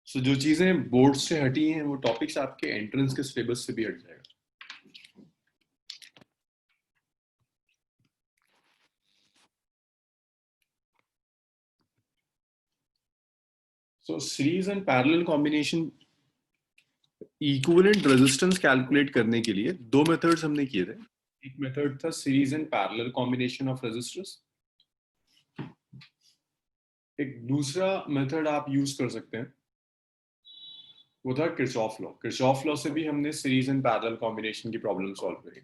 सो जो चीजें बोर्ड से हटी हैं वो टॉपिक्स आपके एंट्रेंस के सिलेबस से भी हट जाएगा। सो series and parallel combination equivalent resistance calculate करने के लिए दो मेथड्स हमने किए थे। एक मेथड था series and parallel combination of resistors. एक दूसरा मेथड आप यूज कर सकते हैं, वो था किरचॉफ लॉ। किरचॉफ लॉ से भी हमने सीरीज एंड पैरेलल कॉम्बिनेशन की प्रॉब्लम सॉल्व करी।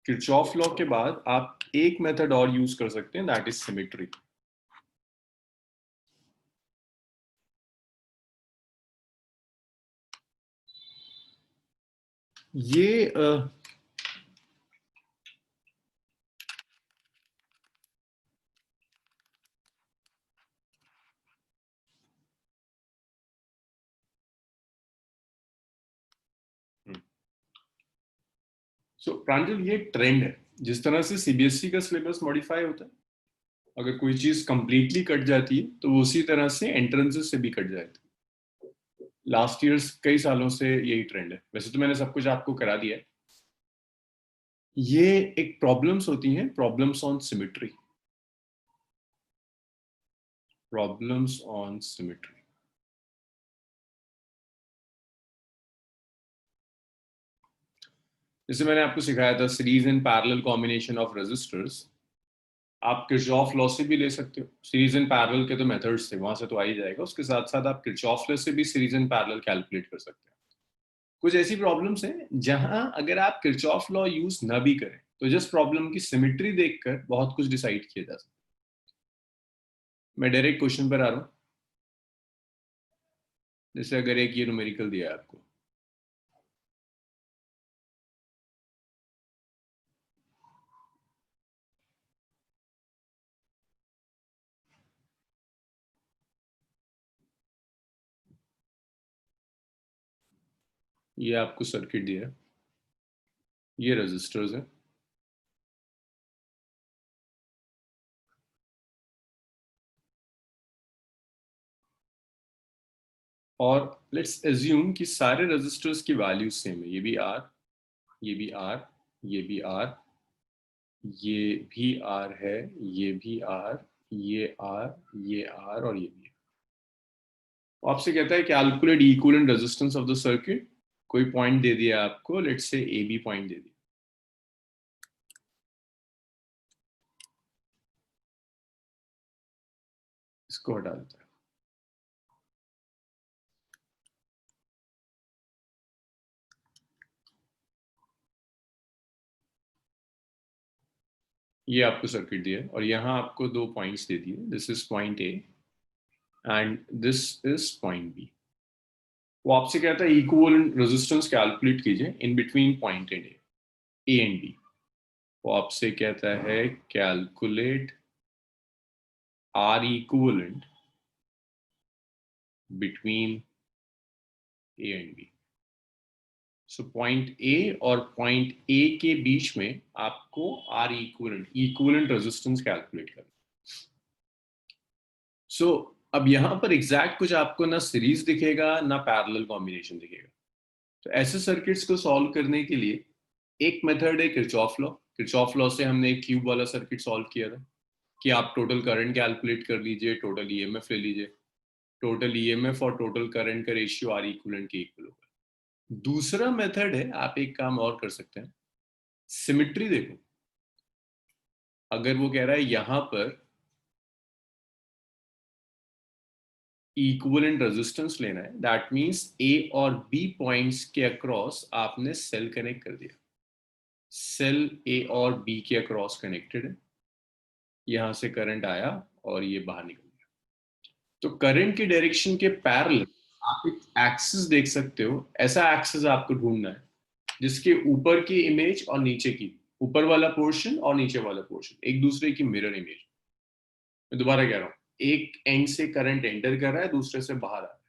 किरचॉफ लॉ के बाद आप एक मेथड और यूज कर सकते हैं, दैट इज सिमेट्री। ये प्रांजल ये ट्रेंड है। जिस तरह से सीबीएसई का सिलेबस मॉडिफाई होता है, अगर कोई चीज कंप्लीटली कट जाती है तो वो उसी तरह से एंट्रेंसेस से भी कट जाती है। लास्ट ईयर्स कई सालों से यही ट्रेंड है। वैसे तो मैंने सब कुछ आपको करा दिया है। ये एक प्रॉब्लम्स होती हैं, problems on symmetry. Problems on symmetry. जैसे मैंने आपको सिखाया था series and parallel combination of resistors, आप किरचॉफ लॉ से भी ले सकते हो। सीरीज एंड पैरेलल के तो मेथड्स थे, वहां से तो आ ही जाएगा। उसके साथ साथ आप किरचॉफ लॉ से भी सीरीज एंड पैरेलल कैलकुलेट कर सकते हैं। कुछ ऐसी प्रॉब्लम्स हैं जहां अगर आप किरचॉफ लॉ यूज ना भी करें तो जस्ट प्रॉब्लम की सिमेट्री देखकर बहुत कुछ डिसाइड किया जा सकता है। मैं डायरेक्ट क्वेश्चन पर आ रहा हूं। जैसे अगर एक ये न्यूमेरिकल दिया है आपको, ये आपको सर्किट दिया है, ये रेजिस्टर्स है, और लेट्स एज्यूम कि सारे रेजिस्टर्स की वैल्यू सेम है। ये भी आर, ये भी आर, ये भी आर, ये भी आर है, ये भी आर, ये आर, ये आर और ये भी। वो आपसे कहता है calculate equivalent resistance of the circuit. कोई पॉइंट दे दिया आपको, let's say A B point दे दिया। इसको हटा देता है। ये आपको सर्किट दिया है और यहाँ आपको दो पॉइंट्स दे दिए, this is point A and this is point B. वो आपसे कहता है इक्विवेलेंट रेजिस्टेंस कैलकुलेट कीजिए in between point and A and B. वो आपसे कहता है calculate R equivalent between A and B. So point A और पॉइंट ए के बीच में आपको R equivalent equivalent resistance calculate करना। सो अब यहां पर एग्जैक्ट कुछ आपको ना सीरीज दिखेगा ना पैरेलल कॉम्बिनेशन दिखेगा। तो ऐसे सर्किट्स को सॉल्व करने के लिए एक मेथड है किरचॉफ लॉ। किरचॉफ लॉ से हमने एक क्यूब वाला सर्किट सॉल्व किया था कि आप टोटल करंट कैलकुलेट कर लीजिए, टोटल ईएमएफ ले लीजिए। टोटल ईएमएफ और टोटल करंट का रेशियो आर इक्विवेलेंट के इक्वल होगा। दूसरा मेथड है, आप एक काम और कर सकते हैं, सिमेट्री देखो। अगर वो कह रहा है यहां पर इक्विवेलेंट रेजिस्टेंस लेना है, दैट मींस ए और बी पॉइंट्स के अक्रॉस आपने सेल कनेक्ट कर दिया। सेल ए और बी के अक्रॉस कनेक्टेड है। यहां से करंट आया और ये बाहर निकल गया। तो करंट की डायरेक्शन के पैरेलल आप एक एक्सिस देख सकते हो। ऐसा एक्सिस आपको ढूंढना है जिसके ऊपर की इमेज और नीचे की, ऊपर वाला पोर्शन और नीचे वाला पोर्शन एक दूसरे की मिरर इमेज। मैं दोबारा कह रहा हूं, एक एंड से करंट एंटर कर रहा है, दूसरे से बाहर आ रहा है।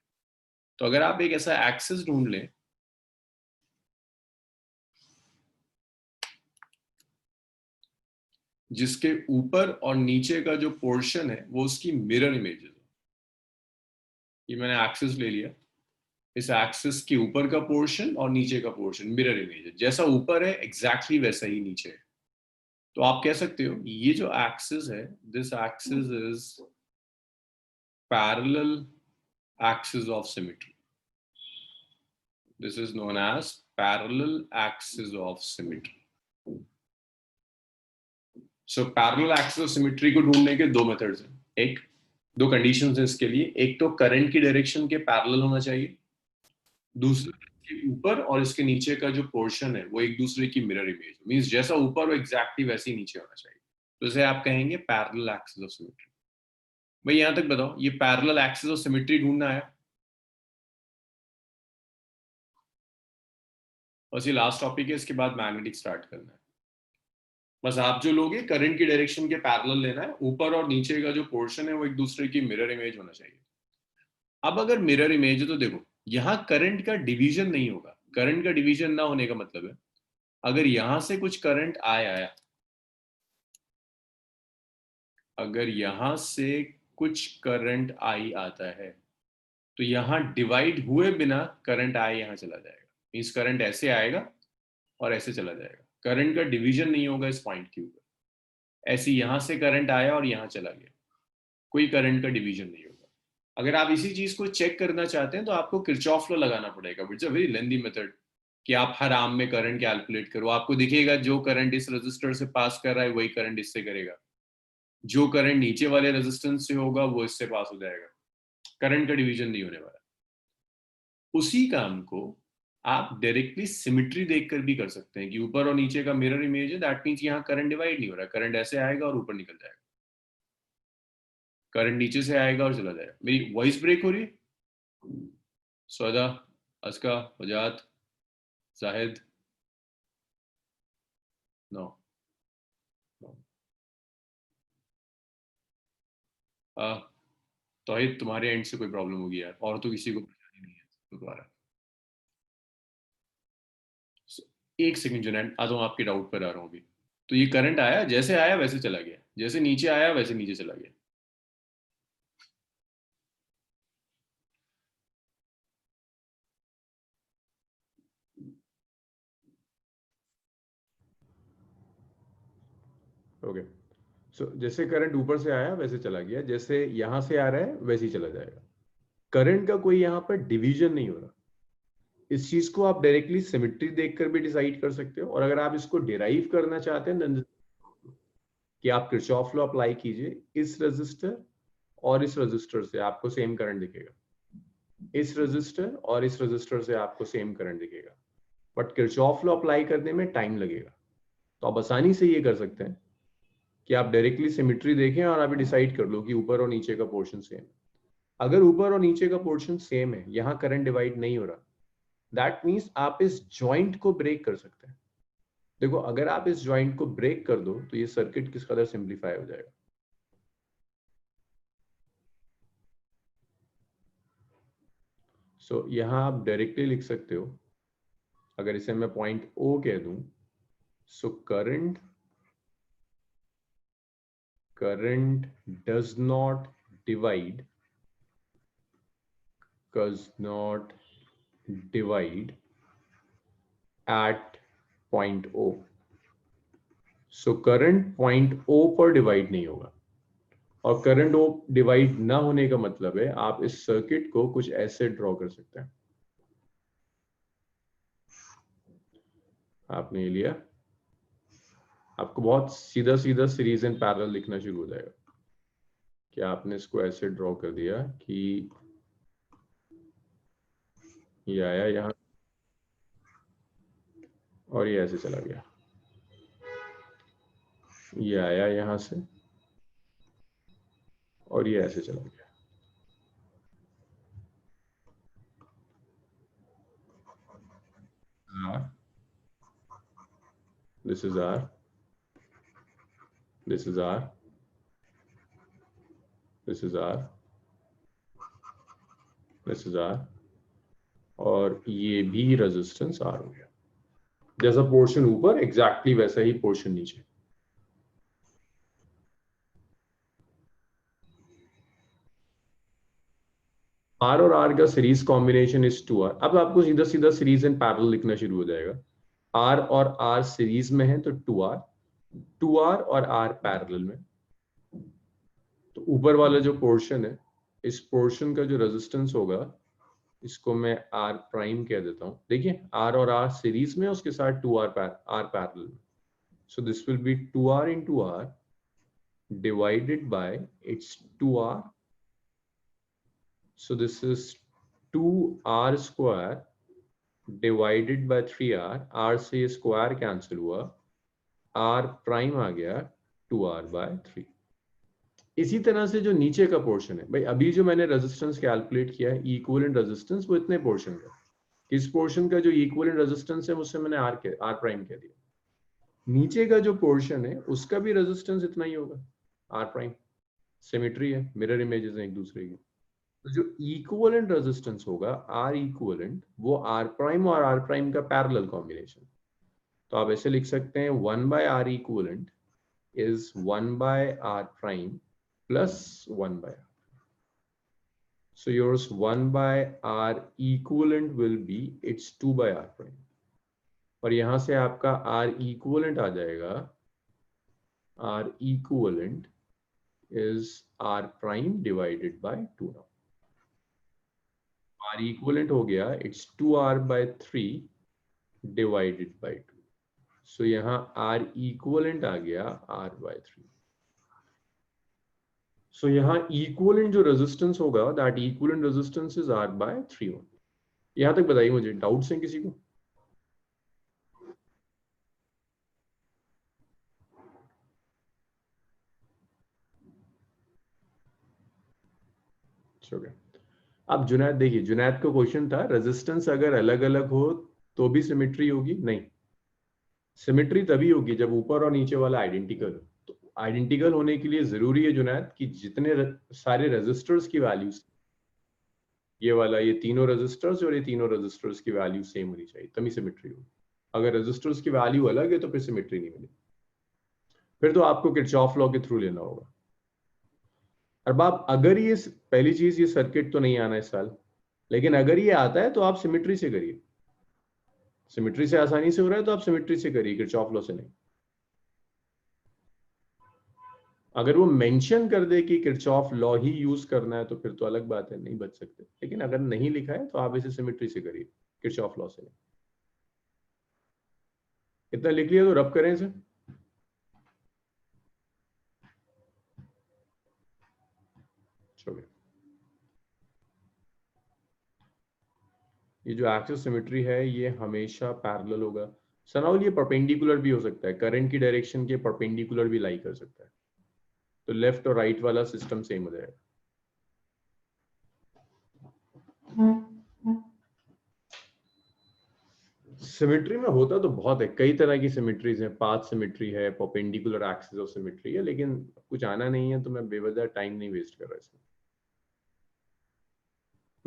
तो अगर आप एक ऐसा एक्सिस ढूंढ लें जिसके ऊपर और नीचे का जो पोर्शन है वो उसकी मिरर इमेज है, ये मैंने एक्सिस ले लिया, इस एक्सिस के ऊपर का पोर्शन और नीचे का पोर्शन मिरर इमेज है, जैसा ऊपर है एग्जैक्टली वैसा ही नीचे है। तो आप कह सकते हो ये जो एक्सिस है, this axis is parallel axis of symmetry. This is known as parallel axis of symmetry. So parallel axis of symmetry को ढूंढने के दो मेथड्स हैं। एक, दो कंडीशंस हैं इसके लिए, एक तो करंट की डायरेक्शन के पैरेलल होना चाहिए, दूसरा के ऊपर और इसके नीचे का जो पोर्शन है वो एक दूसरे की मिरर इमेज, मींस जैसा ऊपर वो एग्जैक्टली वैसे ही नीचे होना चाहिए। तो इसे आप कहेंगे पैरेलल एक्सिस ऑफ सिमेट्री। भाई यहां तक बताओ, ये पैरेलल एक्सिस ऑफ सिमेट्री ढूंढना है। बस ये लास्ट टॉपिक है, इसके बाद मैग्नेटिक स्टार्ट करना है। बस आप जो लोगे करंट की डायरेक्शन के पैरेलल लेना है, ऊपर और नीचे का जो पोर्शन है वो एक दूसरे की मिरर इमेज होना चाहिए। अब अगर मिरर इमेज है तो देखो, यहां करंट का डिवीजन नहीं होगा। करंट का डिवीजन ना होने का मतलब है, अगर यहां से कुछ करंट आया, अगर यहां से कुछ करंट आई आता है तो यहां डिवाइड हुए बिना करंट आए यहां चला जाएगा। मीन्स करंट ऐसे आएगा और ऐसे चला जाएगा, करंट का डिवीजन नहीं होगा इस पॉइंट के ऊपर। ऐसे यहां से करंट आया और यहां चला गया, कोई करंट का डिवीजन नहीं होगा। अगर आप इसी चीज को चेक करना चाहते हैं तो आपको किरचॉफ लॉ लगाना पड़ेगा, it's a very lengthy method कि आप हर आर्म में करंट कैलकुलेट करो। आपको दिखेगा जो करंट इस रजिस्टर से पास कर रहा है वही करंट इससे करेगा, जो करंट नीचे वाले रेजिस्टेंस से होगा वो इससे पास हो जाएगा, करंट का डिवीजन नहीं होने वाला। उसी काम को आप डायरेक्टली सिमेट्री देखकर भी कर सकते हैं कि ऊपर और नीचे का मिरर इमेज है, दैट मींस यहाँ करंट डिवाइड नहीं हो रहा, करंट ऐसे आएगा और ऊपर निकल जाएगा, करंट नीचे से आएगा और चला जाएगा। मेरी वॉइस ब्रेक हो रही है? सौदा, अस्का, वजात, जाहिद, नो, तौहीद तुम्हारे एंड से कोई प्रॉब्लम होगी यार, और तो किसी को परेशानी नहीं है दोबारा। एक सेकंड जुनैन, आता हूँ, आपके डाउट पर आ रहा हूँ अभी। तो ये करंट आया, जैसे आया वैसे चला गया, जैसे नीचे आया वैसे नीचे चला गया। ओके, सो जैसे करंट ऊपर से आया वैसे चला गया, जैसे यहां से आ रहा है वैसे ही चला जाएगा। करंट का कोई यहाँ पर डिवीजन नहीं हो रहा। इस चीज को आप डायरेक्टली सिमेट्री देखकर भी डिसाइड कर सकते हो, और अगर आप इसको डिराइव करना चाहते हैं कि आप किरचॉफ लॉ अप्लाई कीजिए, इस रजिस्टर और इस रजिस्टर से आपको सेम करंट दिखेगा, इस रजिस्टर और इस रजिस्टर से आपको सेम करंट दिखेगा, बट किरचॉफ लॉ अप्लाई करने में टाइम लगेगा। तो आप आसानी से ये कर सकते हैं कि आप डायरेक्टली सिमेट्री देखें और आप डिसाइड कर लो कि ऊपर और नीचे का पोर्शन सेम है। अगर ऊपर और नीचे का पोर्शन सेम है, यहां करंट डिवाइड नहीं हो रहा, दैट मीन्स आप इस जॉइंट को ब्रेक कर सकते हैं। देखो, अगर आप इस जॉइंट को ब्रेक कर दो तो ये सर्किट किस कदर सिंप्लीफाई हो जाएगा। सो यहां आप डायरेक्टली लिख सकते हो, अगर इसे मैं पॉइंट ओ कह दूं, so current does not divide, at point O. So current point O पर डिवाइड नहीं होगा, और करंट O डिवाइड ना होने का मतलब है आप इस सर्किट को कुछ ऐसे ड्रॉ कर सकते हैं। आपने ये लिया, आपको बहुत सीधा सीधा सीरीज एंड पैरेलल लिखना शुरू हो जाएगा कि आपने इसको ऐसे ड्रॉ कर दिया कि ये आया यहां और ये ऐसे चला गया, ये आया यहां से और ये ऐसे चला गया। This is R, this is R, this is R, this is R, और ये भी रेजिस्टेंस आर हो गया। जैसा पोर्शन ऊपर एग्जैक्टली वैसा ही पोर्शन नीचे। आर और आर का सीरीज कॉम्बिनेशन इज 2R। अब आपको सीधा सीधा सीरीज एंड पैरेलल लिखना शुरू हो जाएगा। आर और आर सीरीज में है तो 2R, 2R और आर पैरेलल में। तो ऊपर वाला जो पोर्शन है, इस पोर्शन का जो रेजिस्टेंस होगा, इसको मैं आर प्राइम कह देता हूं। देखिए आर और आर सीरीज में, उसके साथ 2R आर पैरेलल में। So this will be 2R into R divided by its 2R. So this is 2R square divided by 3R. R से स्क्वायर कैंसिल हुआ, R प्राइम आ गया 2R by 3। इसी तरह से जो नीचे का पोर्शन है भाई, अभी जो मैंने रेजिस्टेंस कैलकुलेट किया है इक्विवेलेंट रेजिस्टेंस, वो इतने पोर्शन का, इस पोर्शन का जो इक्विवेलेंट रेजिस्टेंस है उससे मैंने आर प्राइम कह दिया। नीचे का जो पोर्शन है उसका भी रेजिस्टेंस इतना ही होगा, आर प्राइम। सिमेट्री है, मिरर इमेजेस हैं एक दूसरे की। तो जो इक्विवेलेंट रेजिस्टेंस होगा आर इक्विवेलेंट, वो आर प्राइम और आर प्राइम का पैरेलल कॉम्बिनेशन। तो आप ऐसे लिख सकते हैं 1 by R equivalent is 1 by R prime plus 1 by R. So yours 1 by R equivalent will be it's 2 by R prime. और यहां से आपका R equivalent आ जाएगा, R equivalent is R prime divided by 2 now. R equivalent हो गया it's 2R by 3 divided by 2. So यहाँ R equivalent आ गया R by 3. So यहाँ equivalent जो रेजिस्टेंस होगा, that equivalent resistance is R by 3 ओम। यहाँ तक बताइए, मुझे डाउट्स हैं किसी को? okay. अब जुनैद देखिए, जुनैद का क्वेश्चन था रेजिस्टेंस अगर अलग अलग हो तो भी सिमेट्री होगी? नहीं, सिमेट्री तभी होगी जब ऊपर और नीचे वाला आइडेंटिकल हो। तो आइडेंटिकल होने के लिए जरूरी है जुनैद कि जितने सारे रेजिस्टर्स की वैल्यूज, ये वाला, ये तीनों रेजिस्टर्स और ये तीनों रेजिस्टर्स की वैल्यू सेम होनी चाहिए, तभी सिमेट्री होगी। अगर रेजिस्टर्स की वैल्यू अलग है तो फिर सिमेट्री नहीं मिलेगी, फिर तो आपको किरचॉफ लॉ के थ्रू लेना होगा। अब आप अगर ये, पहली चीज ये सर्किट तो नहीं आना इस साल, लेकिन अगर ये आता है तो आप सिमेट्री से करिए। सिमेट्री से आसानी से हो रहा है तो आप सिमेट्री से करिए, किरचॉफ लॉ से नहीं। अगर वो मेंशन कर दे कि किरचॉफ लॉ ही यूज करना है तो फिर तो अलग बात है, नहीं बच सकते। लेकिन अगर नहीं लिखा है तो आप इसे सिमेट्री से करिए, किरचॉफ लॉ से नहीं। इतना लिख लिया तो रब करें इसे। ये जो एक्सिस सिमेट्री है ये हमेशा पैरेलल होगा। सनाउल ये परपेंडिकुलर भी हो सकता है, करंट की डायरेक्शन के परपेंडिकुलर भी लाई कर सकता है, तो लेफ्ट और राइट वाला सिस्टम सेम हो जाएगा। सिमेट्री में होता तो बहुत है, कई तरह की सिमेट्रीज हैं, पाथ सिमेट्री है, परपेंडिकुलर एक्सिस ऑफ सिमेट्री है, लेकिन कुछ आना नहीं है तो मैं बेवजह टाइम नहीं वेस्ट कर रहा इसमें।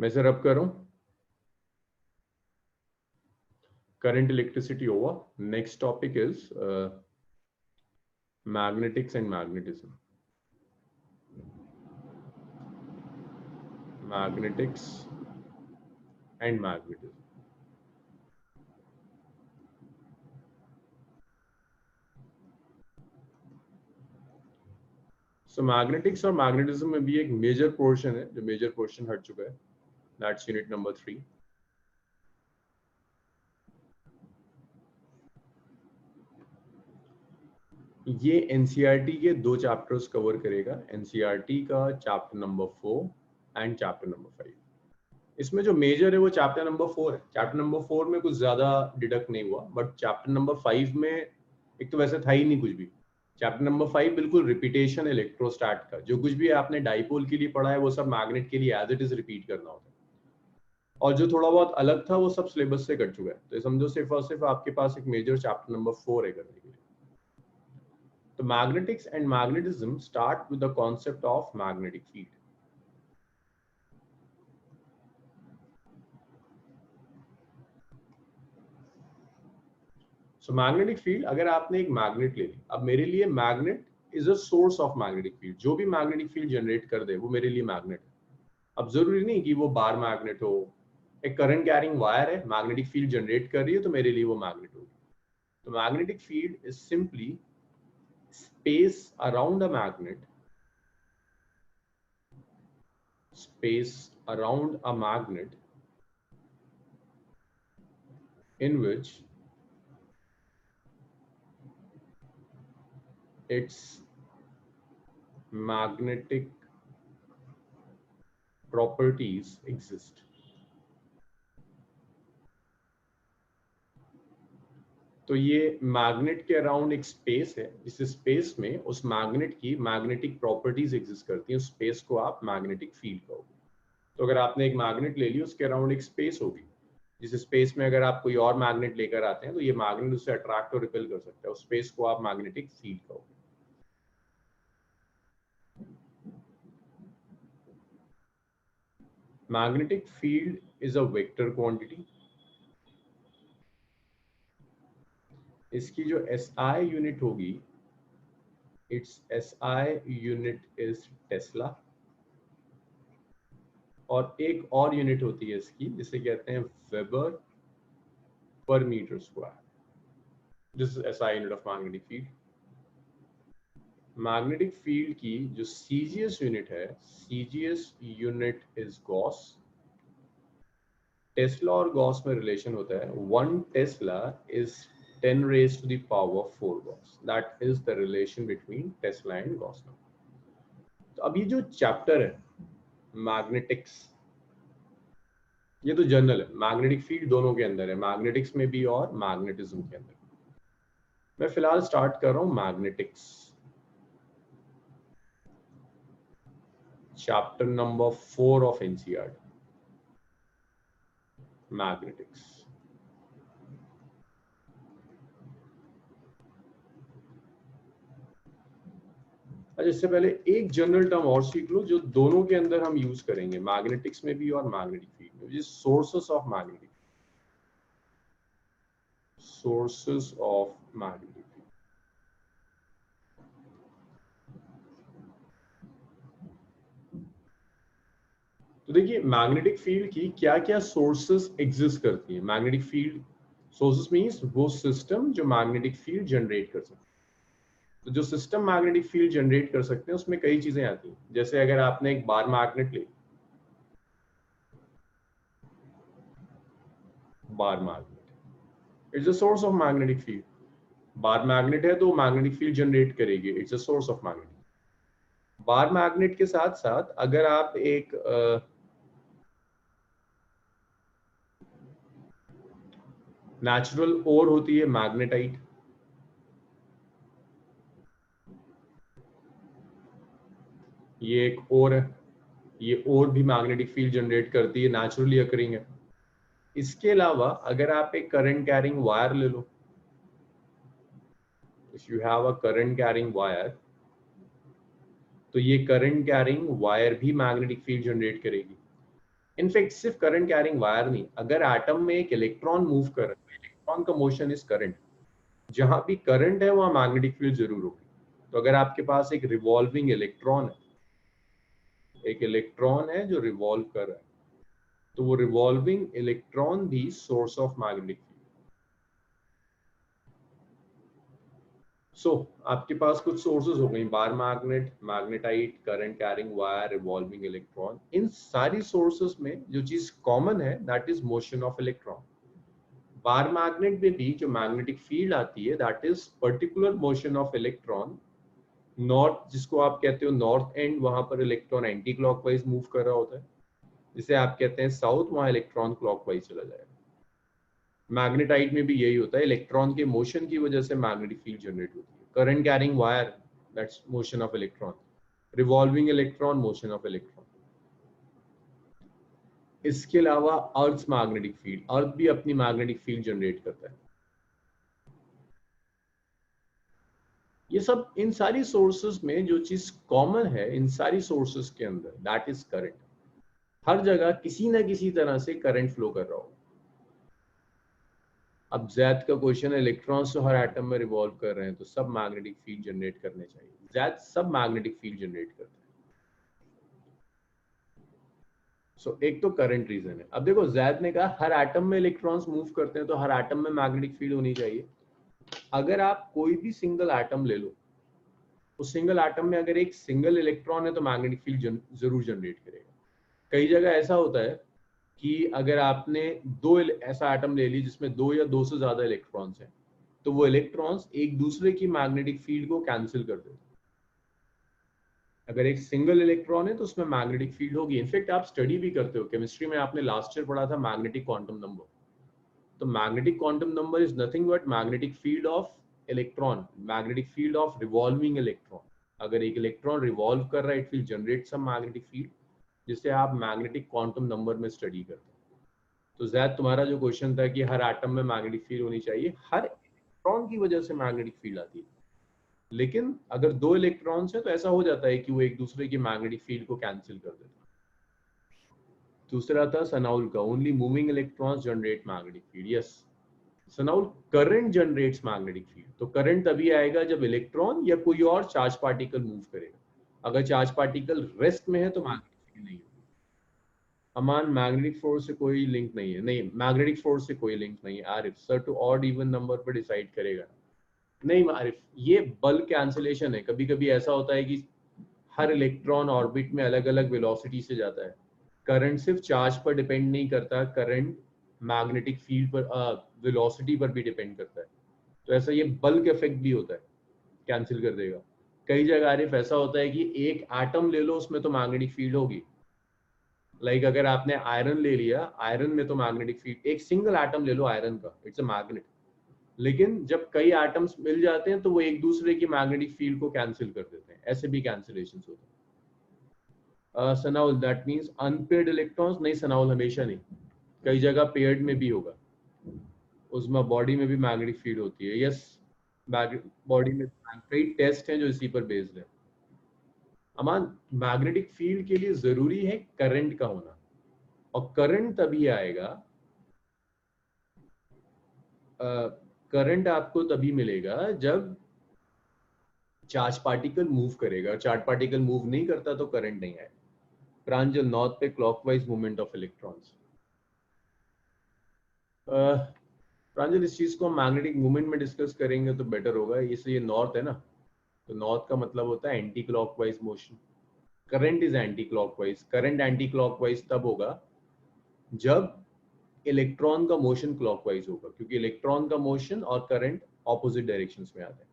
मैं इसे रब कर रहा हूं। Current, electricity over. Next topic is magnetics and magnetism. Magnetics and magnetism. So magnetics और मैग्नेटिज्म में भी एक मेजर पोर्शन है, जो मेजर पोर्शन हट चुका है, दैट्स यूनिट नंबर 3। ये एनसीईआरटी के 2 चैप्टर्स कवर करेगा, एनसीईआरटी का chapter number 4 and chapter number 5। इसमें जो मेजर है वो चैप्टर नंबर 4 है। चैप्टर नंबर 4 में कुछ ज्यादा डिडक्ट नहीं हुआ, बट चैप्टर नंबर 5 में एक तो वैसे था ही नहीं कुछ भी। चैप्टर नंबर 5 बिल्कुल रिपीटेशन इलेक्ट्रोस्टैट का, जो कुछ भी आपने डाइपोल के लिए पढ़ा है वो सब मैग्नेट के लिए एज इट इज रिपीट करना होता है, और जो थोड़ा बहुत अलग था वो सब सिलेबस से कट चुका है। तो समझो सिर्फ और सिर्फ आपके पास एक मेजर चैप्टर नंबर 4 है करने के लिए। तो magnetics and magnetism start with the concept of magnetic field. So magnetic field, अगर आपने एक मैग्नेट ले ली, अब मेरे लिए magnet is a source of magnetic field, जो भी मैग्नेटिक फील्ड जनरेट कर दे वो मेरे लिए मैग्नेट है। अब जरूरी नहीं कि वो बार मैग्नेट हो, एक करंट कैरिंग वायर है, मैग्नेटिक फील्ड जनरेट कर रही है, तो मेरे लिए वो मैग्नेट होगी। तो magnetic field is simply space around a magnet, space around a magnet in which its magnetic properties exist। तो ये मैग्नेट के अराउंड एक स्पेस है, जिस स्पेस में उस मैग्नेट की मैग्नेटिक प्रॉपर्टीज एग्जिस्ट करती हैं, उस स्पेस को आप मैग्नेटिक फील्ड कहोगे। तो अगर आपने एक मैग्नेट ले ली, उसके अराउंड एक स्पेस होगी, जिस स्पेस में अगर आप कोई और मैग्नेट लेकर आते हैं तो ये मैग्नेट उससे अट्रैक्ट और रिपेल कर सकता है, उस स्पेस को आप मैग्नेटिक फील्ड कहोगे। Magnetic field is a vector quantity. इसकी जो SI यूनिट होगी, it's SI unit is Tesla, और एक और यूनिट होती है इसकी जिसे कहते हैं weber per metre square. This is SI unit of magnetic field. Magnetic field की जो CGS यूनिट है, CGS unit is gauss. Tesla और गॉस में रिलेशन होता है, 1 tesla is 10 raised to the power 4 gauss. That is the relation between tesla and gauss. तो अब ये जो चैप्टर है मैग्नेटिक्स, ये तो जनरल है, मैग्नेटिक फील्ड दोनों के अंदर है, मैग्नेटिक्स में भी और मैग्नेटिज्म के अंदर। मैं फिलहाल स्टार्ट कर रहा हूं magnetics, chapter number 4 of NCERT, magnetics. अच्छा, इससे पहले एक जनरल टर्म और सीख लो जो दोनों के अंदर हम यूज करेंगे, मैग्नेटिक्स में भी और मैग्नेटिक फील्ड में, जिस sources of magnetic, sources of magnetic. तो देखिए मैग्नेटिक फील्ड की क्या क्या सोर्सेस एग्जिस्ट करती है। मैग्नेटिक फील्ड सोर्सेस मींस वो सिस्टम जो मैग्नेटिक फील्ड जनरेट कर सकते हैं। तो जो सिस्टम मैग्नेटिक फील्ड जनरेट कर सकते हैं उसमें कई चीजें आती हैं। जैसे अगर आपने एक बार मैग्नेट ली, bar magnet it's a source of magnetic field. Bar magnet है तो मैग्नेटिक फील्ड जनरेट करेगी, it's a source of magnetic. Bar magnet के साथ साथ अगर आप एक नेचुरल ओर होती है मैग्नेटाइट, ये एक ओर है, ये ओर भी मैग्नेटिक फील्ड जनरेट करती है, नेचुरली अकरिंग है। इसके अलावा अगर आप एक करंट कैरिंग वायर ले लो, if you have a current carrying wire, तो ये करंट कैरिंग वायर भी मैग्नेटिक फील्ड जनरेट करेगी। इनफैक्ट सिर्फ करंट कैरिंग वायर नहीं, अगर एटम में एक इलेक्ट्रॉन मूव कर रहा है, इलेक्ट्रॉन का मोशन इज करंट, जहां भी करंट है वहां मैग्नेटिक फील्ड जरूर होगी। तो अगर आपके पास एक रिवॉल्विंग इलेक्ट्रॉन है, एक इलेक्ट्रॉन है जो रिवॉल्व कर रहा है, तो वो रिवॉल्विंग इलेक्ट्रॉन भी source of magnetic field. So आपके पास कुछ सोर्सेज हो गई, bar magnet, magnetite, current carrying wire, revolving electron. इन सारी सोर्सेज में जो चीज कॉमन है that is motion of electron. Bar magnet में भी जो मैग्नेटिक फील्ड आती है that is particular motion of electron. North, जिसको आप कहते हो नॉर्थ एंड, वहां पर इलेक्ट्रॉन एंटी क्लॉकवाइज मूव कर रहा होता है। जिसे आप कहते हैं साउथ, वहां इलेक्ट्रॉन क्लॉकवाइज चला जाएगा। मैग्नेटाइट में भी यही होता है, इलेक्ट्रॉन के मोशन की वजह से मैग्नेटिक फील्ड जनरेट होती है। Current carrying wire, that's motion of electron. Revolving electron, motion of electron. इसके अलावा अर्थ मैग्नेटिक फील्ड, अर्थ भी अपनी मैग्नेटिक फील्ड जनरेट करता है। ये सब, इन सारी सोर्सेस में जो चीज कॉमन है इन सारी सोर्सेस के अंदर, दैट इज करंट। हर जगह किसी ना किसी तरह से करंट फ्लो कर रहा हो। अब जैद का क्वेश्चन है, इलेक्ट्रॉन्स तो हर एटम में रिवॉल्व कर रहे हैं, तो सब मैग्नेटिक फील्ड जनरेट करने चाहिए। जैद सब मैग्नेटिक फील्ड जनरेट करते हैं। एक तो करंट रीजन है। अब देखो जैद ने कहा हर एटम में इलेक्ट्रॉन्स मूव करते हैं तो हर एटम में मैग्नेटिक फील्ड होनी चाहिए। अगर आप कोई भी सिंगल एटम ले लो, उस सिंगल एटम में अगर एक सिंगल इलेक्ट्रॉन है तो मैग्नेटिक फील्ड जरूर जनरेट करेगा। कई जगह ऐसा होता है कि अगर आपने ऐसा एटम ले ली जिसमें दो या दो से ज्यादा इलेक्ट्रॉन्स हैं, तो वो इलेक्ट्रॉन्स एक दूसरे की मैग्नेटिक फील्ड को कैंसिल कर देते हैं। अगर एक सिंगल इलेक्ट्रॉन है तो उसमें मैग्नेटिक फील्ड होगी। इनफैक्ट आप स्टडी भी करते हो, केमिस्ट्री में आपने लास्ट ईयर पढ़ा था मैग्नेटिक क्वांटम नंबर। तो magnetic quantum number is nothing but magnetic field of electron, magnetic field of revolving electron. अगर एक इलेक्ट्रॉन रिवॉल्व कर रहा है, it will generate some magnetic field, जिसे आप मैग्नेटिक क्वांटम नंबर में स्टडी करते हैं। तो जैद तुम्हारा जो क्वेश्चन था कि हर एटम में मैग्नेटिक फील्ड होनी चाहिए, हर इलेक्ट्रॉन की वजह से मैग्नेटिक फील्ड आती है। लेकिन अगर दो इलेक्ट्रॉन्स हैं तो ऐसा हो जाता है कि वो एक दूसरे की मैग्नेटिक फील्ड को कैंसिल कर देते हैं। दूसरा था सनाउल का, only moving electrons generate magnetic field. Yes Sanaul, current generates magnetic field. तो करंट तभी आएगा जब इलेक्ट्रॉन या कोई और चार्ज पार्टिकल मूव करेगा। अगर चार्ज पार्टिकल रेस्ट में है तो मैग्नेटिक फील्ड नहीं होगी। अमान, मैग्नेटिक फोर्स से कोई लिंक नहीं है। नहीं, मैग्नेटिक फोर्स से कोई लिंक नहीं है आरिफ। सर टू ऑड इवन नंबर पर डिसाइड करेगा। नहीं आरिफ, ये बल्क कैंसिलेशन है। कभी कभी ऐसा होता है कि हर इलेक्ट्रॉन ऑर्बिट में अलग अलग वेलोसिटी से जाता है। करंट सिर्फ चार्ज पर डिपेंड नहीं करता, करंट मैग्नेटिक फील्ड पर, वेलोसिटी पर भी डिपेंड करता है। तो ऐसा ये बल्क इफेक्ट भी होता है, कैंसिल कर देगा। कई जगह आरिफ ऐसा होता है कि एक एटम ले लो, उसमें तो मैग्नेटिक फील्ड होगी। लाइक अगर आपने आयरन ले लिया, आयरन में तो मैग्नेटिक फील्ड, एक सिंगल एटम ले लो आयरन का, इट्स अ मैग्नेट। लेकिन जब कई एटम्स मिल जाते हैं तो वो एक दूसरे की मैग्नेटिक फील्ड को कैंसिल कर देते हैं। ऐसे भी कैंसिलेशन होते हैं। Sanaul, that means unpaired electrons. नहीं सनाउल, हमेशा नहीं, कई जगह पेयर्ड में भी होगा। उसमें बॉडी में भी मैग्नेटिक फील्ड होती है। यस, बॉडी में कई टेस्ट हैं जो इसी पर बेस्ड है। अमान, मैग्नेटिक फील्ड के लिए जरूरी है करंट का होना, और करंट तभी आएगा, करंट आपको तभी मिलेगा जब चार्ज पार्टिकल मूव करेगा। चार्ज पार्टिकल मूव नहीं करता तो करंट नहीं आएगा। प्रांजल, नॉर्थ पे क्लॉकवाइज मूवमेंट ऑफ इलेक्ट्रॉन्स। प्रांजल, इस चीज को हम मैग्नेटिक मूवमेंट में डिस्कस करेंगे तो बेटर होगा। इसलिए नॉर्थ है ना, तो नॉर्थ का मतलब होता है anti clockwise motion. Current is anti clockwise. Current anti clockwise तब होगा जब इलेक्ट्रॉन का मोशन क्लॉकवाइज होगा, क्योंकि इलेक्ट्रॉन का मोशन और करंट ऑपोजिट डायरेक्शंस में आता है।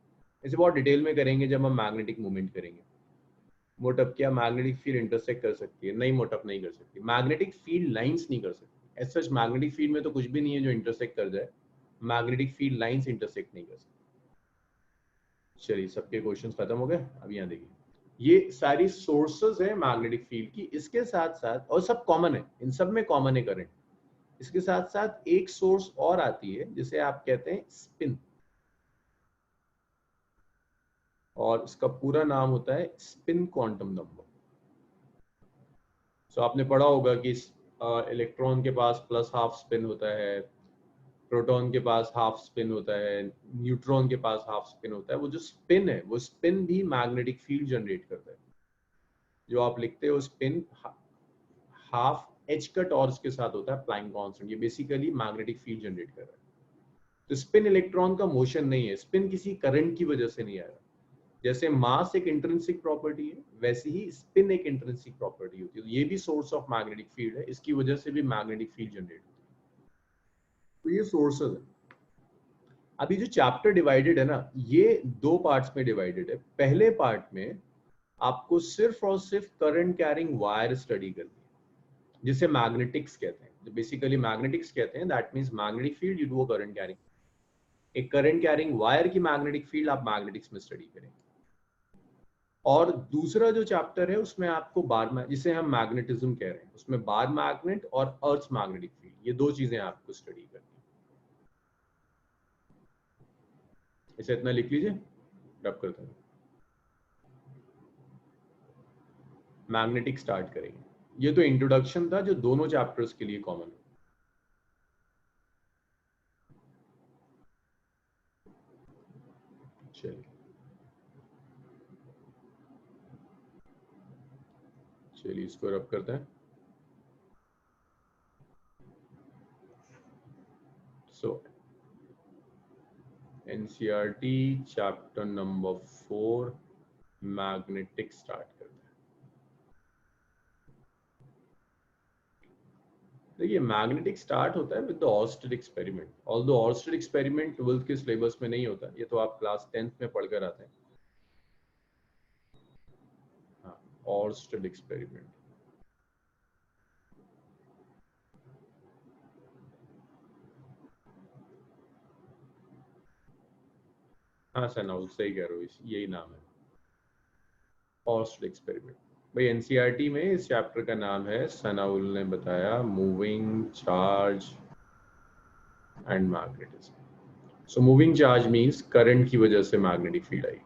इसे बहुत डिटेल में करेंगे जब हम मैग्नेटिक मूवमेंट करेंगे। मोटअप, क्या मैग्नेटिक फील्ड इंटरसेक्ट कर सकती है? नहीं मोटअप, नहीं कर सकती। मैग्नेटिक फील्ड लाइंस नहीं कर सकती। एज सच मैग्नेटिक फील्ड में तो कुछ भी नहीं है जो इंटरसेक्ट कर जाए। मैग्नेटिक फील्ड लाइंस इंटरसेक्ट नहीं कर सकती। चलिए, सबके क्वेश्चंस खत्म हो गए। अब यहाँ देखिए, ये सारी सोर्सेज है मैग्नेटिक फील्ड की। इसके साथ साथ, और सब कॉमन है, इन सब में कॉमन है करंट। इसके साथ साथ एक सोर्स और आती है जिसे आप कहते हैं स्पिन, और इसका पूरा नाम होता है स्पिन क्वांटम नंबर। सो आपने पढ़ा होगा कि इलेक्ट्रॉन के पास प्लस हाफ स्पिन होता है, प्रोटॉन के पास हाफ स्पिन होता है, न्यूट्रॉन के पास हाफ स्पिन होता है। वो जो स्पिन है, वो स्पिन भी मैग्नेटिक फील्ड जनरेट करता है। जो आप लिखते हो स्पिन, हाफ एच का टॉर्च के साथ होता है प्लैंक कांस्टेंट, ये बेसिकली मैग्नेटिक फील्ड जनरेट कर रहा है। तो स्पिन इलेक्ट्रॉन का मोशन नहीं है, स्पिन किसी करंट की वजह से नहीं आ रहा। जैसे मास एक इंट्रिंसिक प्रॉपर्टी है, वैसे ही स्पिन एक इंट्रिंसिक प्रॉपर्टी होती है। तो ये भी सोर्स ऑफ मैग्नेटिक फील्ड है, इसकी वजह से भी मैग्नेटिक फील्ड जनरेट होती है। तो ये सोर्सेज है। अभी जो चैप्टर डिवाइडेड है ना, ये दो पार्ट्स में डिवाइडेड है। पहले पार्ट में आपको सिर्फ और सिर्फ करंट कैरिंग वायर स्टडी करनी है, जिसे मैग्नेटिक्स कहते हैं। जो बेसिकली मैग्नेटिक्स कहते हैं, that means magnetic field, you do a current carrying. एक करंट कैरिंग वायर की मैग्नेटिक फील्ड आप मैग्नेटिक्स में स्टडी करेंगे। और दूसरा जो चैप्टर है उसमें आपको बार, जिसे हम मैग्नेटिज्म कह रहे हैं, उसमें बार मैग्नेट और अर्थ मैग्नेटिक फील्ड, ये दो चीजें आपको स्टडी करनी है। इसे इतना लिख लीजिए, रब करते हैं। मैग्नेटिक स्टार्ट करेंगे। ये तो इंट्रोडक्शन था जो दोनों चैप्टर्स के लिए कॉमन है। चलिए चलिए, इसको रब करते हैं। So NCERT chapter number 4 magnetic start करते हैं। देखिए मैग्नेटिक स्टार्ट होता है with the Oersted experiment. Although Oersted experiment twelfth के सिलेबस में नहीं होता, ये तो आप क्लास 10th में पढ़कर आते हैं। हाँ, ऑर्स्टेड एक्सपेरिमेंट। हाँ सनाउल सही कह रहे हो, यही नाम है ऑर्स्टेड एक्सपेरिमेंट। भाई एनसीईआरटी में इस चैप्टर का नाम है, सनाउल ने बताया, moving charge and magnetism. So moving charge means current की वजह से मैग्नेटिक फील्ड आई।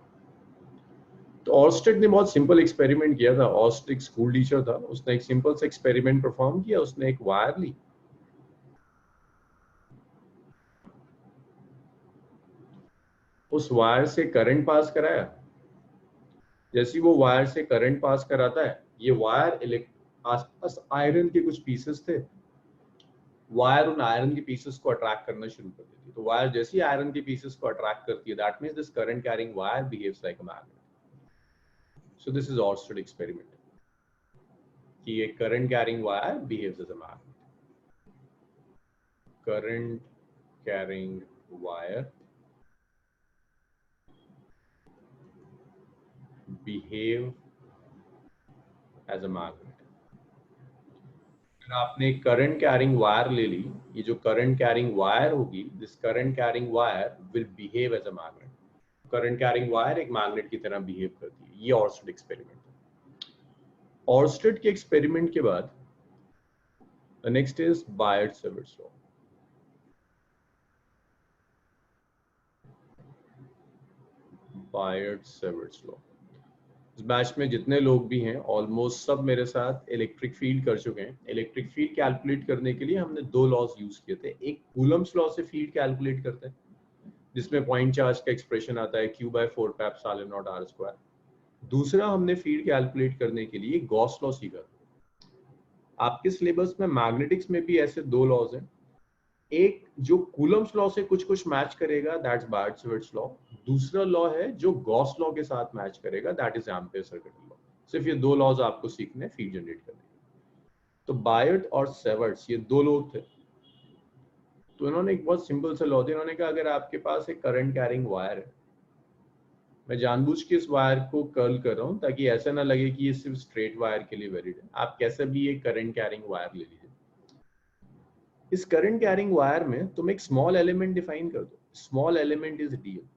तो ऑर्स्टेड ने बहुत सिंपल एक्सपेरिमेंट किया था। ऑर्स्टेड स्कूल टीचर था, उसने एक सिंपल सा एक्सपेरिमेंट परफॉर्म किया। उसने एक वायर ली, उस वायर से करंट पास कराया। जैसे वो वायर से करंट पास कराता है, ये वायर आसपास आयरन के कुछ पीसेस थे, वायर उन आयरन के पीसेस को अट्रैक्ट करना शुरू कर देती है। तो वायर जैसे ही आयरन के पीसेस को अट्रैक्ट करती है, that means this current carrying wire behaves like a magnet. So this is Oersted experiment कि एक current carrying wire behaves as a magnet. Current carrying wire behave as a magnet। अगर आपने current carrying wire ले ली, ये जो current carrying wire होगी, this current carrying wire will behave as a magnet. Current carrying wire एक magnet की तरह बिहेव करती है। ये ऑर्स्टेड एक्सपेरिमेंट है। ऑर्स्टेड के एक्सपेरिमेंट के बाद next is Biot Savart's law. Biot Savart's law. इस बैच में जितने लोग भी हैं ऑलमोस्ट सब मेरे साथ इलेक्ट्रिक फील्ड कर चुके हैं। इलेक्ट्रिक फील्ड कैलकुलेट करने के लिए हमने दो लॉज यूज किए थे। एक कूलम्स लॉ से फील्ड कैलकुलेट करते हैं, जिसमें पॉइंट चार्ज का एक्सप्रेशन आता है Q/4πε0r²। दूसरा हमने फील्ड कैलकुलेट करने के लिए गॉस लॉ सीखा। आपके सिलेबस में मैग्नेटिक्स में भी ऐसे दो लॉज हैं। एक जो कूलम्स लॉ से कुछ कुछ मैच करेगा, दैट्स बायट-सैवर्ट्स लॉ। दूसरा लॉ है जो गॉस लॉ के साथ मैच करेगा, that is ampere circuit law. सिर्फ ये दो लॉज आपको सीखने, फील्ड जनरेट करने। तो बायट और सैवर्ट्स ये दो लोग थे। तो इन्होंने एक बहुत सिंपल सा लॉ दिया। इन्होंने कहा अगर आपके पास एक करंट कैरिंग वायर है, मैं जानबूझ के इस वायर को कर्ल कर रहा हूँ ताकि ऐसा ना लगे कि ये सिर्फ स्ट्रेट वायर के लिए वैलिड है। आप कैसे भी एक करंट कैरिंग वायर ले लीजिए। इस करंट कैरिंग वायर में तुम एक स्मॉल एलिमेंट डिफाइन कर दो। Small element is dl.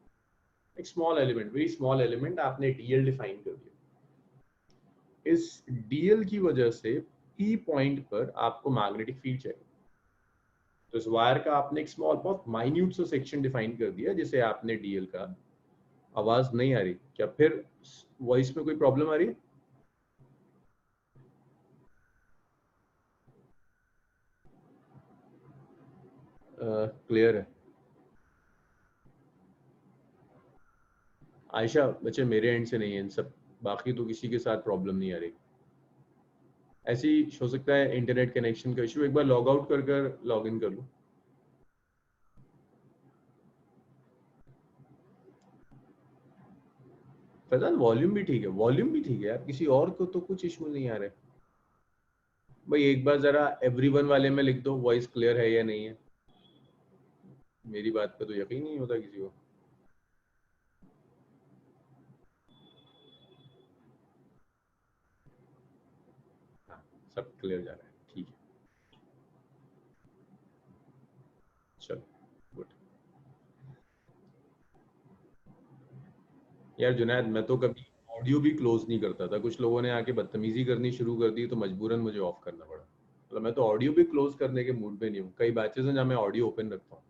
एक small element, very small element, आपने डीएल डिफाइन कर दिया। इस डीएल की वजह से पी पॉइंट पर आपको मैग्नेटिक फील्ड चाहिए। तो इस वायर का आपने एक स्मॉल, बहुत माइन्यूट सा सेक्शन डिफाइन कर दिया जिसे आपने डीएल का। आवाज नहीं आ रही क्या? फिर वॉइस में कोई प्रॉब्लम आ रही है? क्लियर है? आयशा बच्चे मेरे एंड से नहीं है इन सब, बाकी तो किसी के साथ प्रॉब्लम नहीं आ रही। ऐसे ही हो सकता है इंटरनेट कनेक्शन का इशू। एक बार लॉग आउट कर कर लॉग इन कर लो। फैजान वॉल्यूम भी ठीक है, वॉल्यूम भी ठीक है यार, किसी और को तो कुछ इशू नहीं आ रहे। भाई एक बार जरा एवरीवन वाले में लिख दो वॉइस क्लियर है या नहीं है। मेरी बात पे तो यकीन नहीं होता किसी को। हाँ, सब क्लियर जा रहा है, ठीक है, चलो गुड। यार जुनैद, मैं तो कभी ऑडियो भी क्लोज नहीं करता था। कुछ लोगों ने आके बदतमीजी करनी शुरू कर दी तो मजबूरन मुझे ऑफ करना पड़ा। मतलब मैं तो ऑडियो भी क्लोज करने के मूड पे नहीं हूँ। कई बैचेस हैं जहाँ मैं ऑडियो ओपन रखता हूँ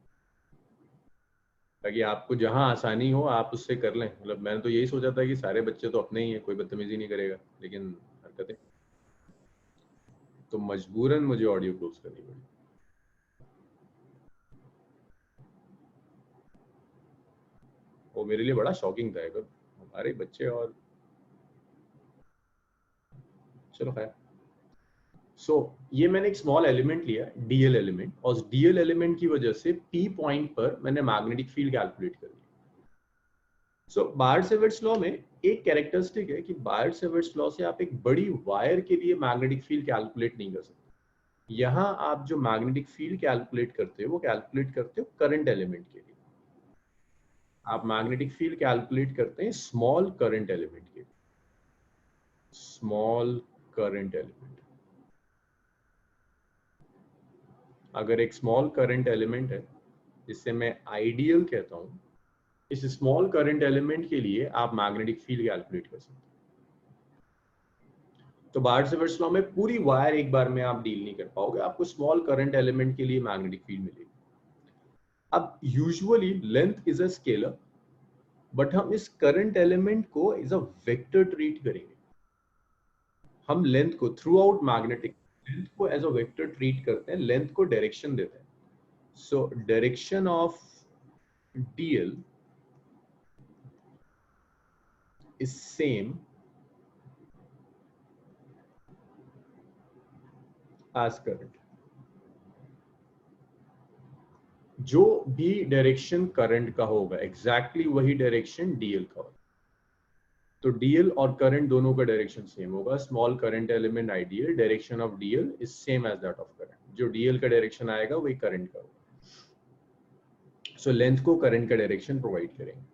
ताकि आपको जहां आसानी हो आप उससे कर लें। मतलब मैंने तो यही सोचा था कि सारे बच्चे तो अपने ही हैं, कोई बदतमीजी नहीं करेगा, लेकिन हरकतें, तो मजबूरन मुझे ऑडियो क्लोज करनी पड़ी। वो मेरे लिए बड़ा शॉकिंग था अगर हमारे बच्चे और, चलो खैर। ये मैंने एक स्मॉल एलिमेंट लिया, डीएल एलिमेंट, और उस डीएल एलिमेंट की वजह से पी पॉइंट पर मैंने मैग्नेटिक फील्ड कैलकुलेट कर लिया। बायट-सेवर्ट्स लॉ में एक कैरेक्टरिस्टिक है कि बायट-सेवर्ट्स लॉ से आप एक बड़ी वायर के लिए मैग्नेटिक फील्ड कैलकुलेट नहीं कर सकते। यहाँ आप जो मैग्नेटिक फील्ड कैलकुलेट करते हो वो कैलकुलेट करते हो करंट एलिमेंट के लिए। आप मैग्नेटिक फील्ड कैलकुलेट करते हैं स्मॉल करंट एलिमेंट के लिए, स्मॉल करंट एलिमेंट। अगर एक स्मॉल करंट एलिमेंट है जिससे मैं आइडियल कहता हूं, इस स्मॉल करंट एलिमेंट के लिए आप मैग्नेटिक फील्ड कैलकुलेट कर सकते हैं। तो बायट-सेवर्ट्स लॉ में पूरी वायर एक बार में आप डील नहीं कर पाओगे, आपको स्मॉल करंट एलिमेंट के लिए मैग्नेटिक फील्ड मिलेगी। अब usually length is a scalar, but हम इस करंट एलिमेंट को एज अ वेक्टर ट्रीट करेंगे। हम लेंथ को थ्रू आउट मैग्नेटिक लेंथ को एज अ वेक्टर ट्रीट करते हैं, लेंथ को डायरेक्शन देते हैं। So direction of dl is same as current। जो भी डायरेक्शन करंट का होगा एग्जैक्टली वही डायरेक्शन dl का होगा। तो dl और करंट दोनों का डायरेक्शन सेम होगा। Small current element ideal, direction of dl is same as that of current. जो dl का डायरेक्शन आएगा वही करंट का होगा। सो लेंथ को करंट का डायरेक्शन प्रोवाइड करेंगे।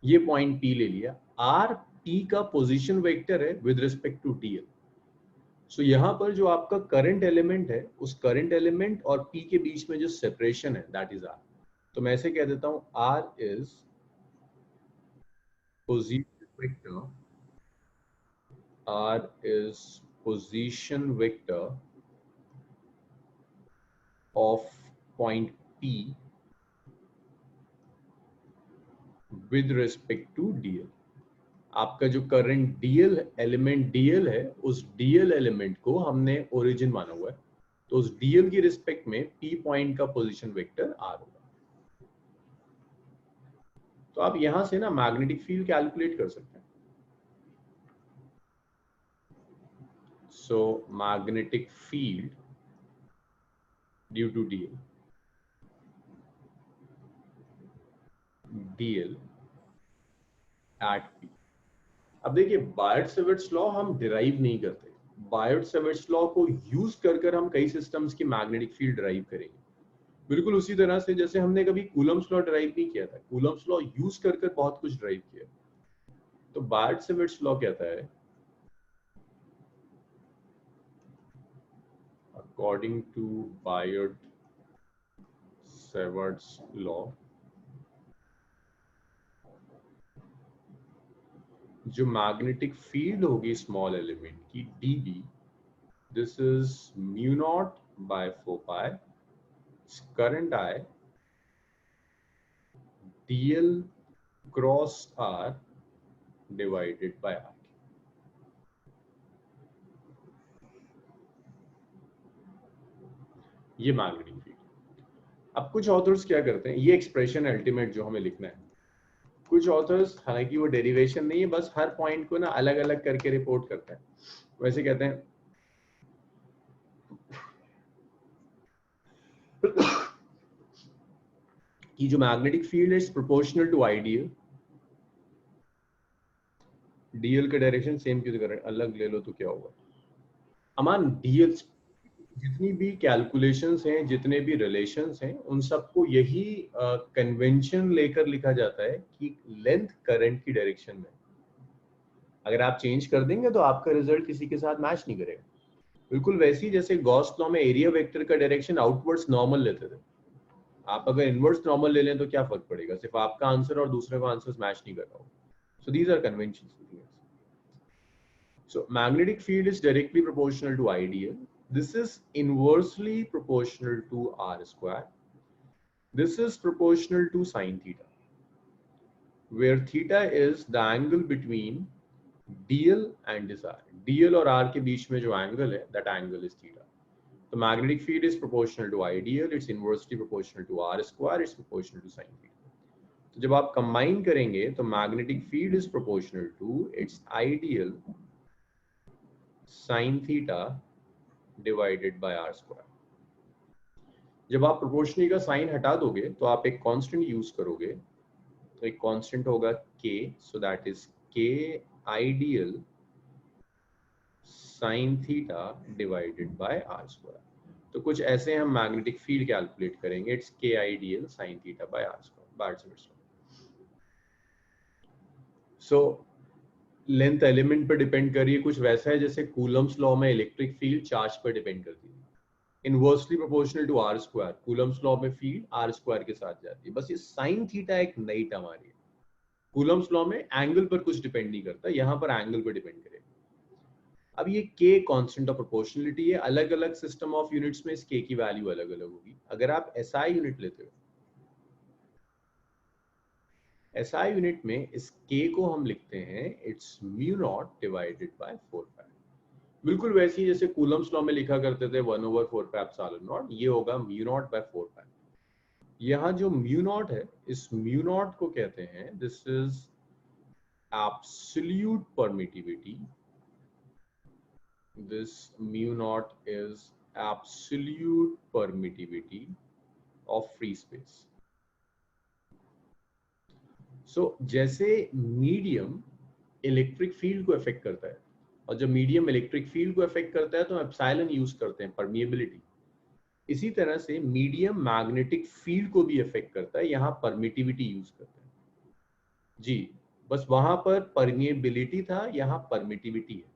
ये पॉइंट P ले लिया। R P का पोजीशन वेक्टर है with respect to dl। So यहाँ पर जो आपका करंट एलिमेंट है, उस करंट एलिमेंट और P के बीच में जो सेपरेशन है दैट इज R। तो मैं ऐसे कह देता हूं R is position vector, R is position vector of point P with respect to dl। आपका जो करंट dl एलिमेंट dl है, उस dl एलिमेंट को हमने ओरिजिन माना हुआ है, तो उस dl की रिस्पेक्ट में P पॉइंट का पोजीशन वेक्टर R होगा। तो आप यहां से ना मैग्नेटिक फील्ड कैलकुलेट कर सकते हैं। So magnetic field due to dl at P। अब देखिए बायट-सेवर्ट्स लॉ हम डिराइव नहीं करते। बायट-सेवर्ट्स लॉ को यूज कर हम कई सिस्टम्स की मैग्नेटिक फील्ड डिराइव करेंगे, बिल्कुल उसी तरह से जैसे हमने कभी कूलम्ब्स लॉ डिराइव नहीं किया था। कूलम्ब्स लॉ यूज कर बहुत कुछ डिराइव किया। तो बायट-सेवर्ट्स लॉ कहता है अकॉर्डिंग टू बायट-सेवर्ट्स लॉ, जो मैग्नेटिक फील्ड होगी स्मॉल एलिमेंट की dB, this is mu not by 4 pi current I dl cross R divided by R। ये मैग्नेटिक फील्ड। अब कुछ ऑथर्स क्या करते हैं, ये एक्सप्रेशन अल्टीमेट जो हमें लिखना है, कुछ ऑथर्स हालांकि वो डेरिवेशन नहीं है, बस हर पॉइंट को ना अलग अलग करके रिपोर्ट करते हैं। वैसे कहते हैं कि जो magnetic field is proportional to ideal, dl का डायरेक्शन सेम क्यों कर रहे हैं, अलग ले लो तो क्या होगा। अमान डीएल जितनी भी कैलकुलेशंस हैं, जितने भी रिलेशंस हैं, उन सबको यही कन्वेंशन लेकर लिखा जाता है कि लेंथ करंट की डायरेक्शन में। अगर आप चेंज कर देंगे तो आपका रिजल्ट किसी के साथ मैच नहीं करेगा। बिल्कुल वैसे ही जैसे गॉस लॉ में एरिया वेक्टर का डायरेक्शन आउटवर्ड्स नॉर्मल लेते थे, आप अगर इनवर्स नॉर्मल ले लें तो क्या फर्क पड़ेगा, सिर्फ आपका आंसर और दूसरे का आंसर मैच नहीं कर रहा हो। So these are conventions. So magnetic field is directly proportional to ideal. This is inversely proportional to r square. This is proportional to sine theta, where theta is the angle between dl and this r. dl और r के बीच में जो angle है, that angle is theta. The magnetic field is proportional to ideal. It's inversely proportional to r square. It's proportional to sine theta. तो जब आप combine करेंगे तो magnetic field is proportional to its ideal sine theta divided by R square. जब आप proportional का sign हटा दोगे तो आप एक कांस्टेंट यूज करोगे, तो एक कांस्टेंट होगा k, so that is k ideal sine theta divided by R square. तो कुछ ऐसे हम मैग्नेटिक फील्ड कैलकुलेट करेंगे, it's k ideal sine theta by R square. So length element पर डिपेंड करिए, कुछ वैसा है जैसे कूलम्स लॉ में इलेक्ट्रिक फील्ड चार्ज पर डिपेंड करती है, inversely proportional to R square. Coulomb's law में फील्ड आर स्क्वायर के साथ जाती है। बस ये साइन थीटा एक नई टर्म आ रही है। कूलम्स लॉ में एंगल पर कुछ डिपेंड नहीं करता, यहाँ पर एंगल पर डिपेंड करेगा। अब ये k कांस्टेंट ऑफ प्रोपोर्शनलिटी है, अलग अलग सिस्टम ऑफ यूनिट्स में इस k की वैल्यू अलग अलग होगी। अगर आप SI यूनिट लेते हो, SI यूनिट में इस k को हम लिखते हैं it's mu not divided by 4 पाई। बिल्कुल वैसे ही जैसे कूलम्स लॉ में लिखा करते थे 1/4 पाई एप्सिलॉन नॉट, ये होगा म्यू नॉट बाय 4 पाई। यहाँ जो म्यू नॉट है, इस म्यू नॉट को कहते हैं this is absolute permittivity. This mu naught is absolute permittivity of free space. So जैसे मीडियम इलेक्ट्रिक फील्ड को अफेक्ट करता है, और जब मीडियम इलेक्ट्रिक फील्ड को अफेक्ट करता है तो हम एप्सिलॉन यूज करते हैं, परमिएबिलिटी। इसी तरह से मीडियम मैग्नेटिक फील्ड को भी अफेक्ट करता है, यहाँ परमिटिविटी यूज करते हैं जी। बस वहां पर परमिएबिलिटी था, यहाँ परमिटिविटी है,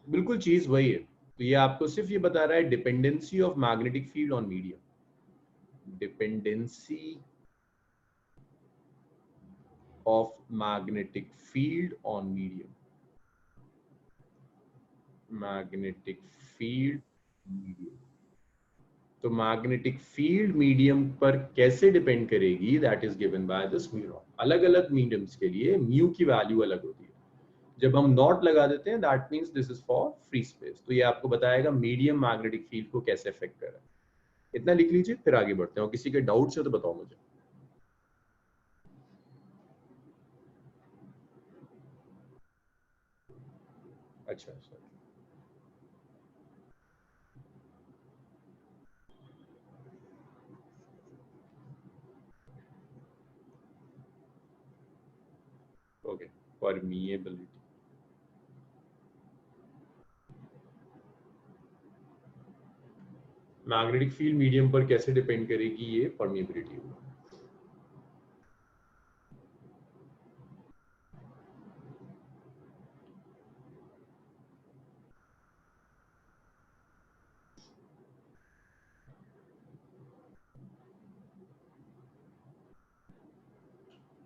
बिल्कुल चीज वही है। तो ये आपको सिर्फ ये बता रहा है dependency of magnetic field on medium, dependency of magnetic field on medium, magnetic field medium. तो मैग्नेटिक फील्ड मीडियम पर कैसे डिपेंड करेगी, that is given by this mu naught. अलग अलग मीडियम्स के लिए म्यू की वैल्यू अलग होती है। जब हम नॉट लगा देते हैं that means this is for free space. तो ये आपको बताएगा मीडियम मैग्नेटिक फील्ड को कैसे अफेक्ट कर रहा है। इतना लिख लीजिए, फिर आगे बढ़ते हैं। किसी के डाउट है तो बताओ मुझे। अच्छा अच्छा, okay, permeability. Magnetic field medium पर कैसे डिपेंड करेगी, ये परमिएबिलिटी होगा।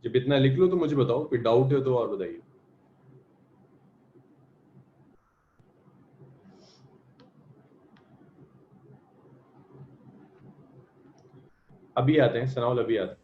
जब इतना लिख लो तो मुझे बताओ, फिर डाउट है तो और बताइए। अभी आते हैं सनाउल, अभी आते हैं।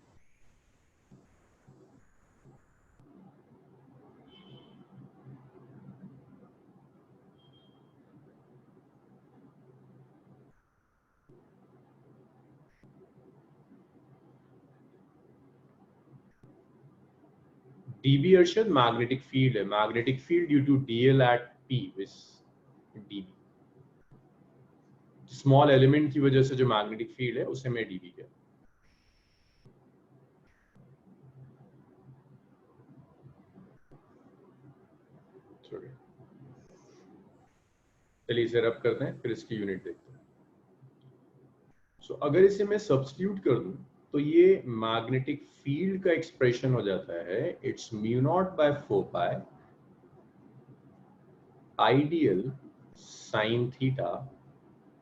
डीबी अर्शद मैग्नेटिक फील्ड है, magnetic field due to dl at P which dB. Small element की वजह से जो मैग्नेटिक फील्ड है उसे मैं डीबी कहता हूं। चलिए इसे रब करते हैं, फिर इसकी यूनिट देखते हैं। सो अगर इसे मैं सब्स्टिट्यूट कर दूं तो ये मैग्नेटिक फील्ड का एक्सप्रेशन हो जाता है, it's mu not by 4 pi ideal sine theta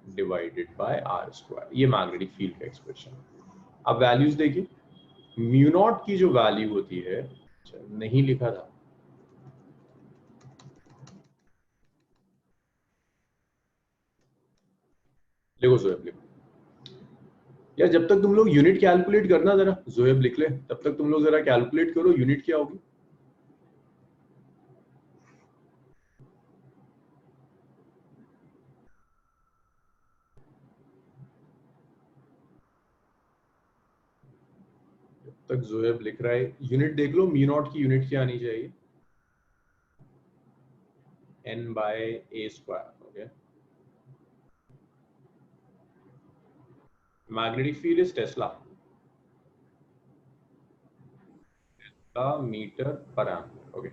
divided by R square. ये मैग्नेटिक फील्ड का एक्सप्रेशन। अब वैल्यूज देखिए, म्यू नॉट की जो वैल्यू होती है, नहीं लिखा था, देखो जोएब लिखो यार, जब तक तुम लोग यूनिट कैलकुलेट करना, जरा जोएब लिख ले, तब तक तुम लोग जरा कैलकुलेट करो यूनिट क्या होगी। तक जोएब लिख रहा है, यूनिट देख लो, म्यू नॉट की यूनिट क्या आनी चाहिए, n बाय a स्क्वायर। Okay, magnetic field is tesla metre per ampere. Okay,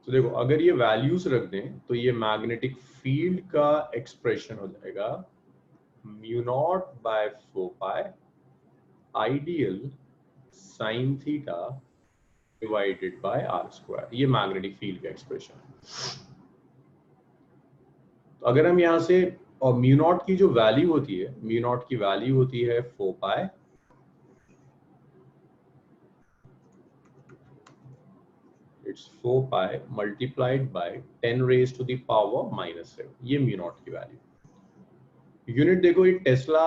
तो देखो अगर ये वैल्यूज रख दें तो ये मैग्नेटिक फील्ड का एक्सप्रेशन हो जाएगा mu not by 4 pi ideal sine theta divided by R square. ये मैग्नेटिक फील्ड का एक्सप्रेशन है। तो अगर हम यहां से, और म्यू नॉट की जो वैल्यू होती है, म्यू नॉट की वैल्यू होती है 4 pi it's 4 pi multiplied by 10 raise to the power -7। ये म्यू नॉट की वैल्यू। यूनिट देखो, ये टेस्ला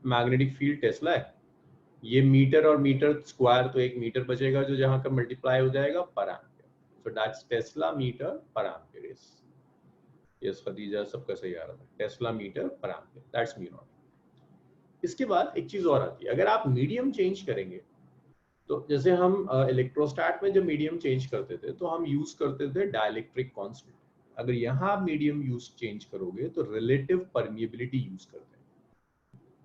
मैग्नेटिक फील्ड टेस्ला है। ये मीटर और मीटर स्क्वायर, तो एक मीटर बचेगा जो जहां का मल्टीप्लाई हो जाएगा per ampere. So that's tesla metre per ampere. Yes Khadija, सबका सही आ रहा था, tesla metre per ampere, that's mu not. इसके बाद एक चीज और आती है, अगर आप मीडियम चेंज करेंगे, तो जैसे हम इलेक्ट्रोस्टैट में जब मीडियम चेंज करते थे तो हम यूज करते थे डाइलेक्ट्रिक कांस्टेंट। अगर यहाँ आप मीडियम यूज चेंज करोगे तो रिलेटिव परमिएबिलिटी यूज करते हैं।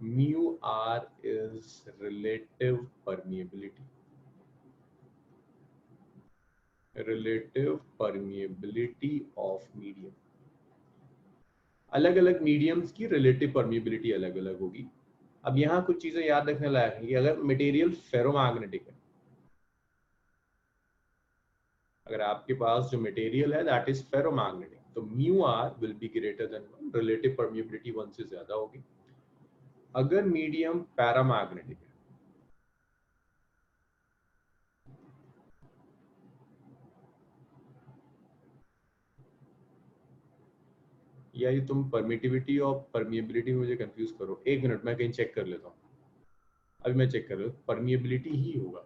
mu r is relative permeability। relative permeability of medium। अलग अलग मीडियम्स की रिलेटिव परमिएबिलिटी अलग अलग होगी। अब यहाँ कुछ चीजें याद रखने लायक है कि अगर मटेरियल फेरोमैग्नेटिक है, अगर आपके पास जो मटेरियल है दैट इज फेरोमैग्नेटिक, तो mu R will be greater than 1, relative permeability 1 से ज्यादा होगी। अगर मीडियम पैरामैग्नेटिक है, या ये तुम परमिटिविटी और परमिएबिलिटी मुझे कंफ्यूज करो, एक मिनट मैं कहीं चेक कर लेता हूँ। अभी मैं चेक कर रहा हूँ, परमिएबिलिटी ही होगा।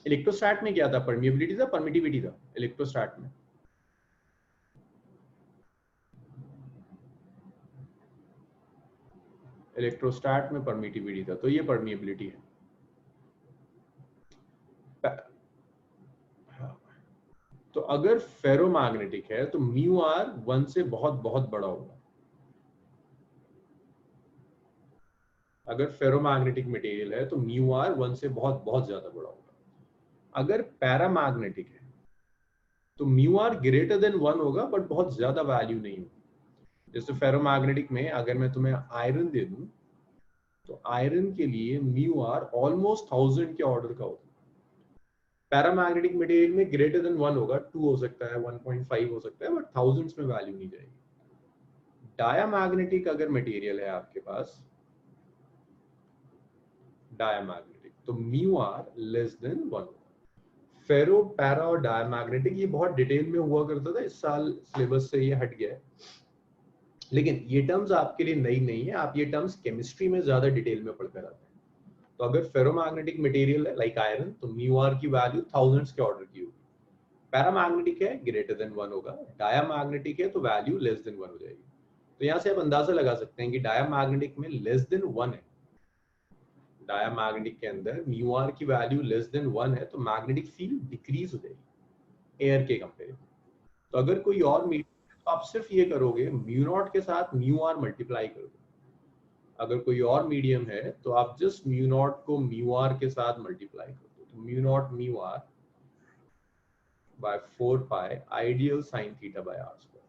इलेक्ट्रोस्टैट में क्या था, परमिएबिलिटी था परमिटिविटी था इलेक्ट्रोस्टैट में? इलेक्ट्रोस्टैट में परमिटिविटी था, तो ये परमिएबिलिटी है। तो अगर फेरोमैग्नेटिक है तो म्यू आर 1 से बहुत बहुत बड़ा होगा। अगर फेरोमैग्नेटिक मटेरियल है तो म्यू आर 1 से बहुत बहुत ज्यादा बड़ा होगा। अगर पैरामैग्नेटिक है तो म्यू आर ग्रेटर देन 1 होगा, बट बहुत ज्यादा वैल्यू नहीं होगी। जैसे फेरोमैग्नेटिक में अगर मैं तुम्हें आयरन दे दूं तो आयरन के लिए म्यू आर ऑलमोस्ट 1000 के ऑर्डर का होता है। पैरामैग्नेटिक मटेरियल में ग्रेटर देन 1 होगा, 2 हो सकता है, 1.5 हो सकता है, बट थाउजेंड्स में वैल्यू नहीं जाएगी। डायामैग्नेटिक अगर मटेरियल है आपके पास, डायामैग्नेटिक, तो mu R less than 1। Ferro, para और डायामैग्नेटिक ये बहुत डिटेल में हुआ करता था, इस साल सिलेबस से ये हट गया है, लेकिन ये टर्म्स आपके लिए नई नहीं है। आप ये टर्म्स केमिस्ट्री में ज्यादा डिटेल में पढ़ते रहते हैं। तो अगर फेरोमैग्नेटिक मटेरियल है लाइक आयरन, तो म्यू आर की वैल्यू थाउजेंड्स के ऑर्डर की होगी। पैरामैग्नेटिक है ग्रेटर देन 1 होगा, डायामैग्नेटिक है तो वैल्यू लेस देन 1 हो जाएगी। तो यहाँ से आप अंदाजा लगा सकते हैं कि डायामैग्नेटिक में लेस देन 1 है। डायामैग्नेटिक के अंदर म्यू आर की वैल्यू लेस देन 1 है, तो मैग्नेटिक फील्ड डिक्रीज हो जाएगी एयर के कंपेरिजन। तो अगर कोई और मीडियम है तो आप सिर्फ ये करोगे, म्यू नॉट के साथ म्यू आर मल्टीप्लाई करोगे। अगर कोई और मीडियम है तो आप जस्ट म्यू नॉट को म्यू आर के साथ मल्टीप्लाई कर दो, तो mu not mu R by 4 pi ideal sine theta by R square,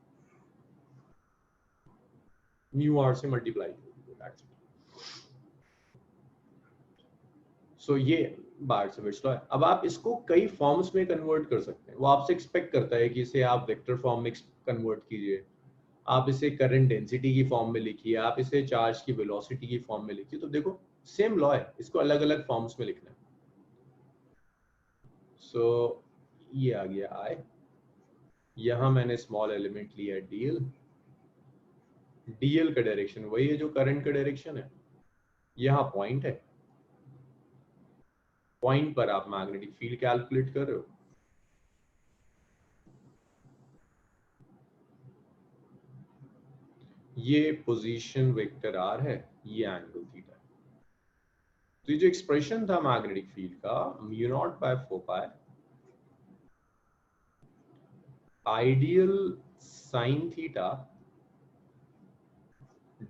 mu R से मल्टीप्लाई कर दो, दैट्स इट। सो ये बार्टसेविट्स लॉ है। अब आप इसको कई फॉर्म्स में कन्वर्ट कर सकते हैं। वो आपसे एक्सपेक्ट करता है कि इसे आप वेक्टर फॉर्म में कन्वर्ट कीजिए, आप इसे करंट डेंसिटी की फॉर्म में लिखिए, आप इसे चार्ज की वेलोसिटी की फॉर्म में लिखिए। तो देखो सेम लॉ है, इसको अलग अलग फॉर्म्स में लिखना है। सो ये आ गया आई, यहां मैंने स्मॉल एलिमेंट लिया डीएल। डीएल का डायरेक्शन वही है जो करंट का डायरेक्शन है। यहाँ पॉइंट है, पॉइंट पर आप मैग्नेटिक फील्ड कैलकुलेट कर रहे हो। ये पोजीशन वेक्टर आर है, ये एंगल थीटा है। तो ये जो एक्सप्रेशन था मैग्नेटिक फील्ड का, mu not by 4 pi ideal sine theta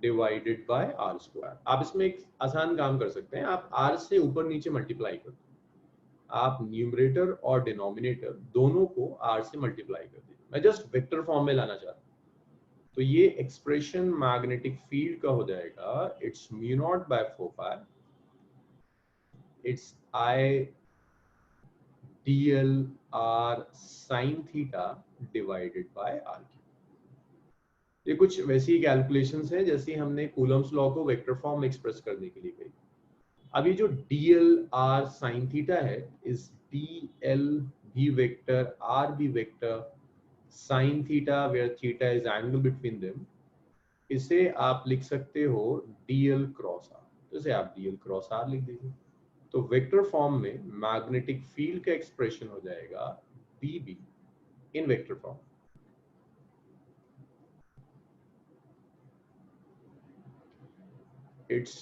divided by R square. आप इसमें एक आसान काम कर सकते हैं, आप आर से ऊपर नीचे मल्टीप्लाई कर दो, आप न्यूमरेटर और डिनोमिनेटर दोनों को आर से मल्टीप्लाई कर दीजिए। मैं जस्ट वेक्टर फॉर्म में लाना चाहता हूँ। तो ये एक्सप्रेशन मैग्नेटिक फील्ड का हो जाएगा, it's mu not by 4 pi, it's I dl r sin theta divided by r cube. ये कुछ वैसी कैलकुलेशंस है जैसी हमने कूलम्स लॉ को वेक्टर फॉर्म में एक्सप्रेस करने के लिए कही। अब ये जो dl r sin थीटा है, इस dl भी वेक्टर r भी vector sin theta where theta is angle between them, इसे आप लिख सकते हो dl क्रॉस r। तो इसे आप dl क्रॉस r लिख दीजिए। तो वेक्टर फॉर्म में मैग्नेटिक फील्ड का एक्सप्रेशन हो जाएगा dB in vector form. It's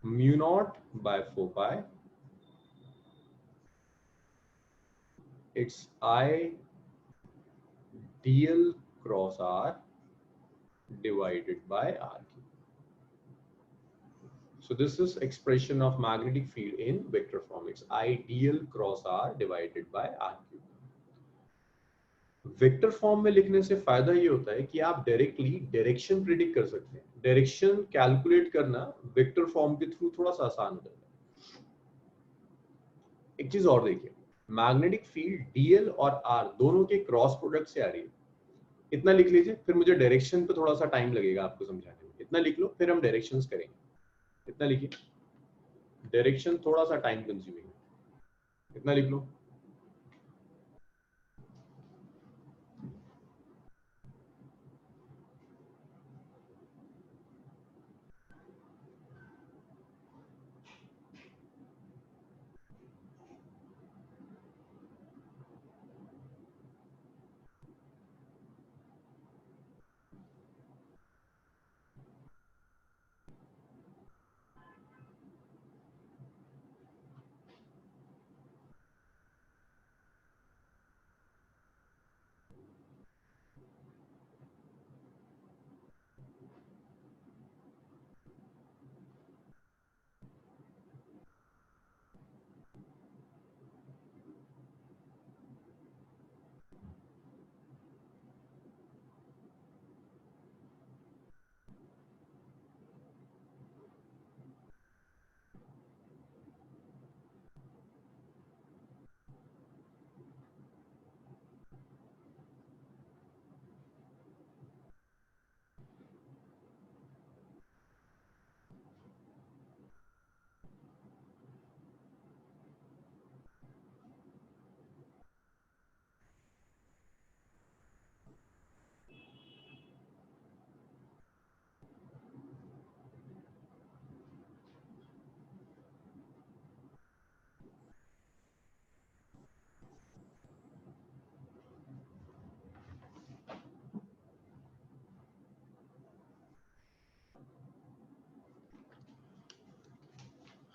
mu not by 4 pi, it's I dl cross r divided by r cube. So this is expression of magnetic field in vector form. It's I dl cross r divided by r cube. Vector form में लिखने से फायदा ये होता है कि आप directly direction predict कर सकते हैं। डायरेक्शन कैलकुलेट करना वेक्टर फॉर्म के थ्रू थोड़ा सा आसान हो जाता है। एक चीज और देखिए, मैग्नेटिक फील्ड डीएल और आर दोनों के क्रॉस प्रोडक्ट से आ रही है। इतना लिख लीजिए, फिर मुझे डायरेक्शन पे थोड़ा सा टाइम लगेगा आपको समझाने में। इतना लिख लो, फिर हम डायरेक्शंस करेंगे। इतना लिखिए, डायरेक्शन थोड़ा सा टाइम कंज्यूमिंग है। इतना लिख लो।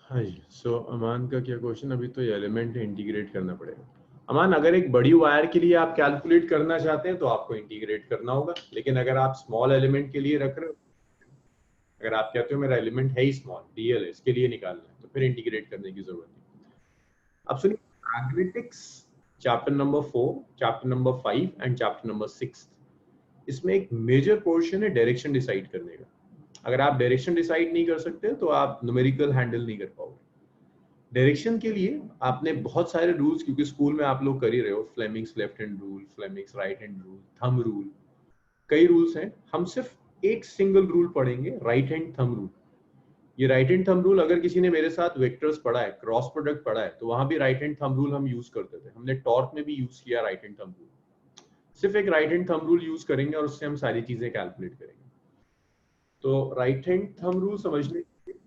हाँ जी, सो अमान का क्या क्वेश्चन, अभी तो ये एलिमेंट इंटीग्रेट करना पड़ेगा। अमान, अगर एक बड़ी वायर के लिए आप कैलकुलेट करना चाहते हैं तो आपको इंटीग्रेट करना होगा, लेकिन अगर आप स्मॉल एलिमेंट के लिए रख रहे हो, अगर आप कहते हो मेरा एलिमेंट है ही स्मॉल, डीएल है, इसके लिए निकालना है, तो फिर इंटीग्रेट करने की जरूरत नहीं। अब सुनिए, magnetics chapter number 4, chapter number 5 and chapter number 6, इसमें एक मेजर पोर्शन है डायरेक्शन डिसाइड करने का। अगर आप डायरेक्शन डिसाइड नहीं कर सकते तो आप न्यूमेरिकल हैंडल नहीं कर पाओगे। डायरेक्शन के लिए आपने बहुत सारे रूल्स, क्योंकि स्कूल में आप लोग कर ही रहे हो, Fleming's left hand rule, Fleming's right hand rule, thumb rule, कई रूल्स हैं। हम सिर्फ एक सिंगल रूल पढ़ेंगे, राइट हैंड थंब रूल। ये राइट हैंड थंब रूल, अगर किसी ने मेरे साथ वेक्टर्स पढ़ा है, क्रॉस प्रोडक्ट पढ़ा है, तो वहां भी राइट हैंड थंब रूल हम यूज करते थे। हमने टॉर्क में भी यूज किया राइट हैंड थंब रूल। सिर्फ एक right hand thumb rule use करेंगे और उससे हम सारी चीजें कैलकुलेट करेंगे। तो राइट हैंड थंब रूल समझने के लिए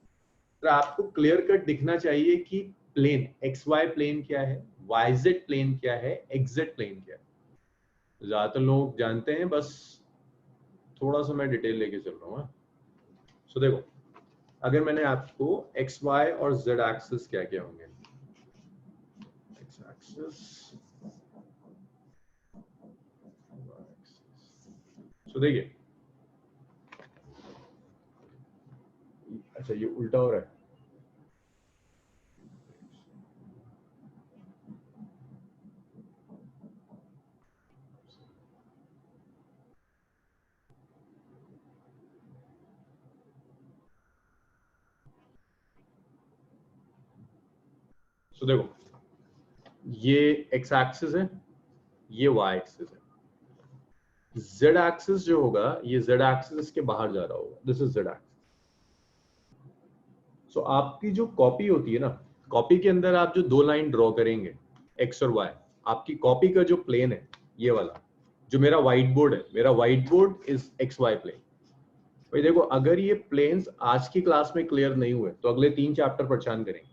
तो आपको क्लियर कट दिखना चाहिए कि प्लेन एक्स वाई प्लेन क्या है, वाई जेड प्लेन क्या है, एक्स जेड प्लेन क्या है। ज्यादातर लोग जानते हैं, बस थोड़ा सा मैं डिटेल लेके चल रहा हूँ। सो देखो, अगर मैंने आपको एक्स वाई और जेड एक्सिस क्या क्या होंगे, एक्स एक्सिस, सो देखिए, अच्छा ये उल्टा हो रहा है। तो देखो ये एक्स एक्सिस है, ये वाई एक्सिस है। जेड एक्सिस जो होगा, ये जेड एक्सिस इसके बाहर जा रहा होगा, दिस इज जेड एक्सिस। सो आपकी जो कॉपी होती है ना, कॉपी के अंदर आप जो दो लाइन ड्रॉ करेंगे एक्स और वाई, आपकी कॉपी का जो प्लेन है ये वाला, जो मेरा व्हाइट बोर्ड है, मेरा white board is X Y plane. भाई देखो, अगर ये प्लेन्स आज की क्लास में क्लियर नहीं हुए तो अगले 3 चैप्टर परेशान करेंगे।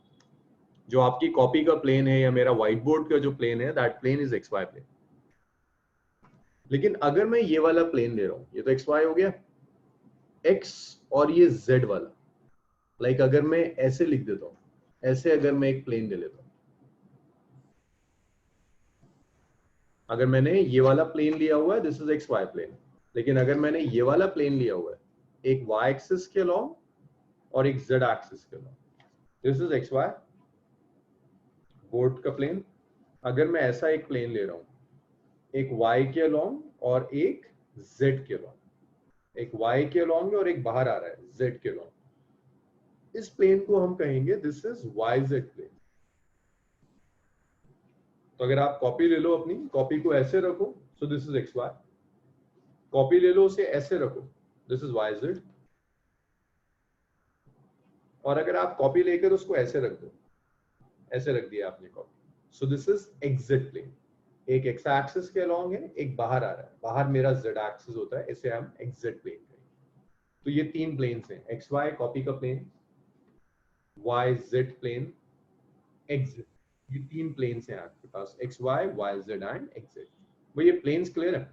जो आपकी कॉपी का प्लेन है या मेरा व्हाइट बोर्ड का जो प्लेन है, that plane is X Y plane. लेकिन अगर मैं ये वाला प्लेन ले रहा हूं, ये तो एक्स वाई हो गया, एक्स और ये जेड वाला, लाइक अगर मैं ऐसे लिख देता हूं, ऐसे अगर मैं एक प्लेन ले लेता हूं, अगर मैंने ये वाला प्लेन लिया हुआ है, this is X Y plane, लेकिन अगर मैंने ये वाला प्लेन लिया हुआ है एक वाई एक्सिस के अलॉन्ग और एक जेड एक्सिस के along, this is X Y board का प्लेन। अगर मैं ऐसा एक प्लेन ले रहा हूं, एक y के अलॉन्ग और एक z के अलॉन्ग, एक y के अलॉन्ग और एक बाहर आ रहा है z के अलॉन्ग, इस प्लेन को हम कहेंगे दिस इज yz प्लेन। तो अगर आप कॉपी ले लो, अपनी कॉपी को ऐसे रखो, so this is X Y, copy ले लो उसे ऐसे रखो, दिस इज yz, और अगर आप कॉपी लेकर उसको ऐसे रख दो, ऐसे रख दिया आपने copy, so this is xz plane. एक एक्स एक्सिस के अलॉन्ग है, एक बाहर आ रहा है, बाहर मेरा z एक्सिस होता है, इसे हम xz प्लेन कहेंगे। तो ये 3 प्लेन्स हैं, एक्स वाई कॉपी का plane, y z plane, x, ये 3 प्लेन्स हैं आपके पास, x Y, Y z and x z. वो ये प्लेन्स क्लियर है?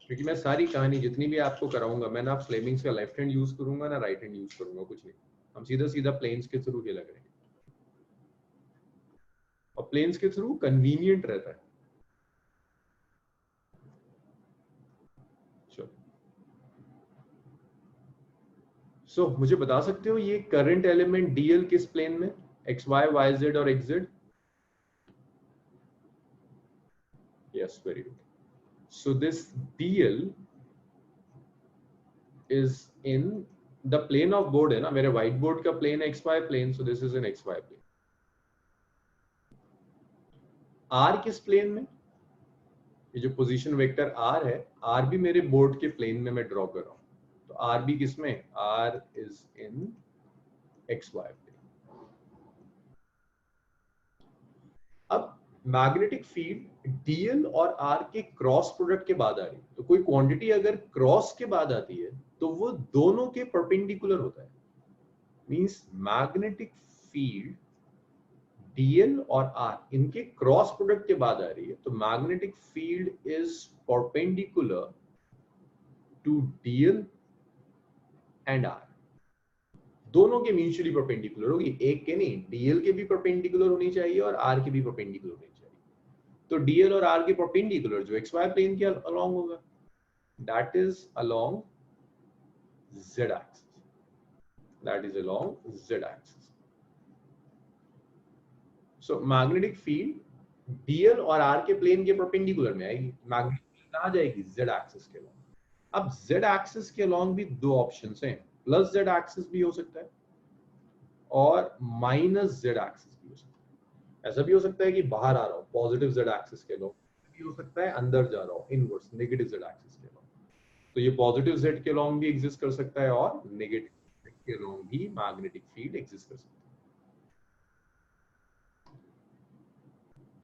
क्योंकि मैं सारी कहानी जितनी भी आपको कराऊंगा, मैं ना फ्लेमिंग्स का लेफ्ट हैंड यूज करूंगा ना राइट हैंड यूज करूंगा, कुछ नहीं, हम सीधा सीधा प्लेन्स के थ्रू ही लग रहे हैं, और प्लेन्स के थ्रू कन्वीनियंट रहता है। सो मुझे बता सकते हो ये करंट एलिमेंट डीएल किस प्लेन में, एक्स वाई, वाई जेड और X Z? Yes, very good. So this dl is in the plane of board है ना, मेरे व्हाइट बोर्ड का plane X Y plane, so this is in X Y plane. R किस plane में? ये जो position vector R है, R भी मेरे बोर्ड के प्लेन में मैं ड्रॉ कर रहा हूं, तो आर भी किस में? R is in X Y plane. अब मैग्नेटिक फील्ड डीएल और आर के क्रॉस प्रोडक्ट के बाद आ रही है, तो कोई क्वांटिटी अगर क्रॉस के बाद आती है तो वो दोनों के परपेंडिकुलर होता है। मींस मैग्नेटिक फील्ड डीएल और आर इनके क्रॉस प्रोडक्ट के बाद आ रही है, तो magnetic field is perpendicular to dl and R. दोनों के म्यूचुअली परपेंडिकुलर होगी, एक के नहीं, डीएल के भी परपेंडिकुलर होनी चाहिए और आर के भी परपेंडिकुलर होनी चाहिए। तो डीएल और आर के परपेंडिकुलर जो एक्स वाई प्लेन के अलोंग होगा, that is along Z axis, that is along Z axis. So magnetic field dl और आर के प्लेन के परपेंडिकुलर में आएगी, मैग्नेटिक फील्ड कहां जाएगी? जेड एक्सिस के अलोंग। अब जेड एक्सिस के अलोंग भी दो ऑप्शंस हैं, प्लस जेड एक्सिस भी हो सकता है और माइनस जेड एक्सिस भी हो सकता है। ऐसा भी हो सकता है कि बाहर आ रहा हूं पॉजिटिव जेड एक्सिस के अलोंग, भी हो सकता है अंदर जा रहा हूं इनवर्स नेगेटिव जेड एक्सिस के अलोंग। तो ये पॉजिटिव जेड के अलोंग भी एग्जिस्ट कर सकता है और नेगेटिव के अलोंग भी मैग्नेटिक फील्ड एग्जिस्ट कर सकता है।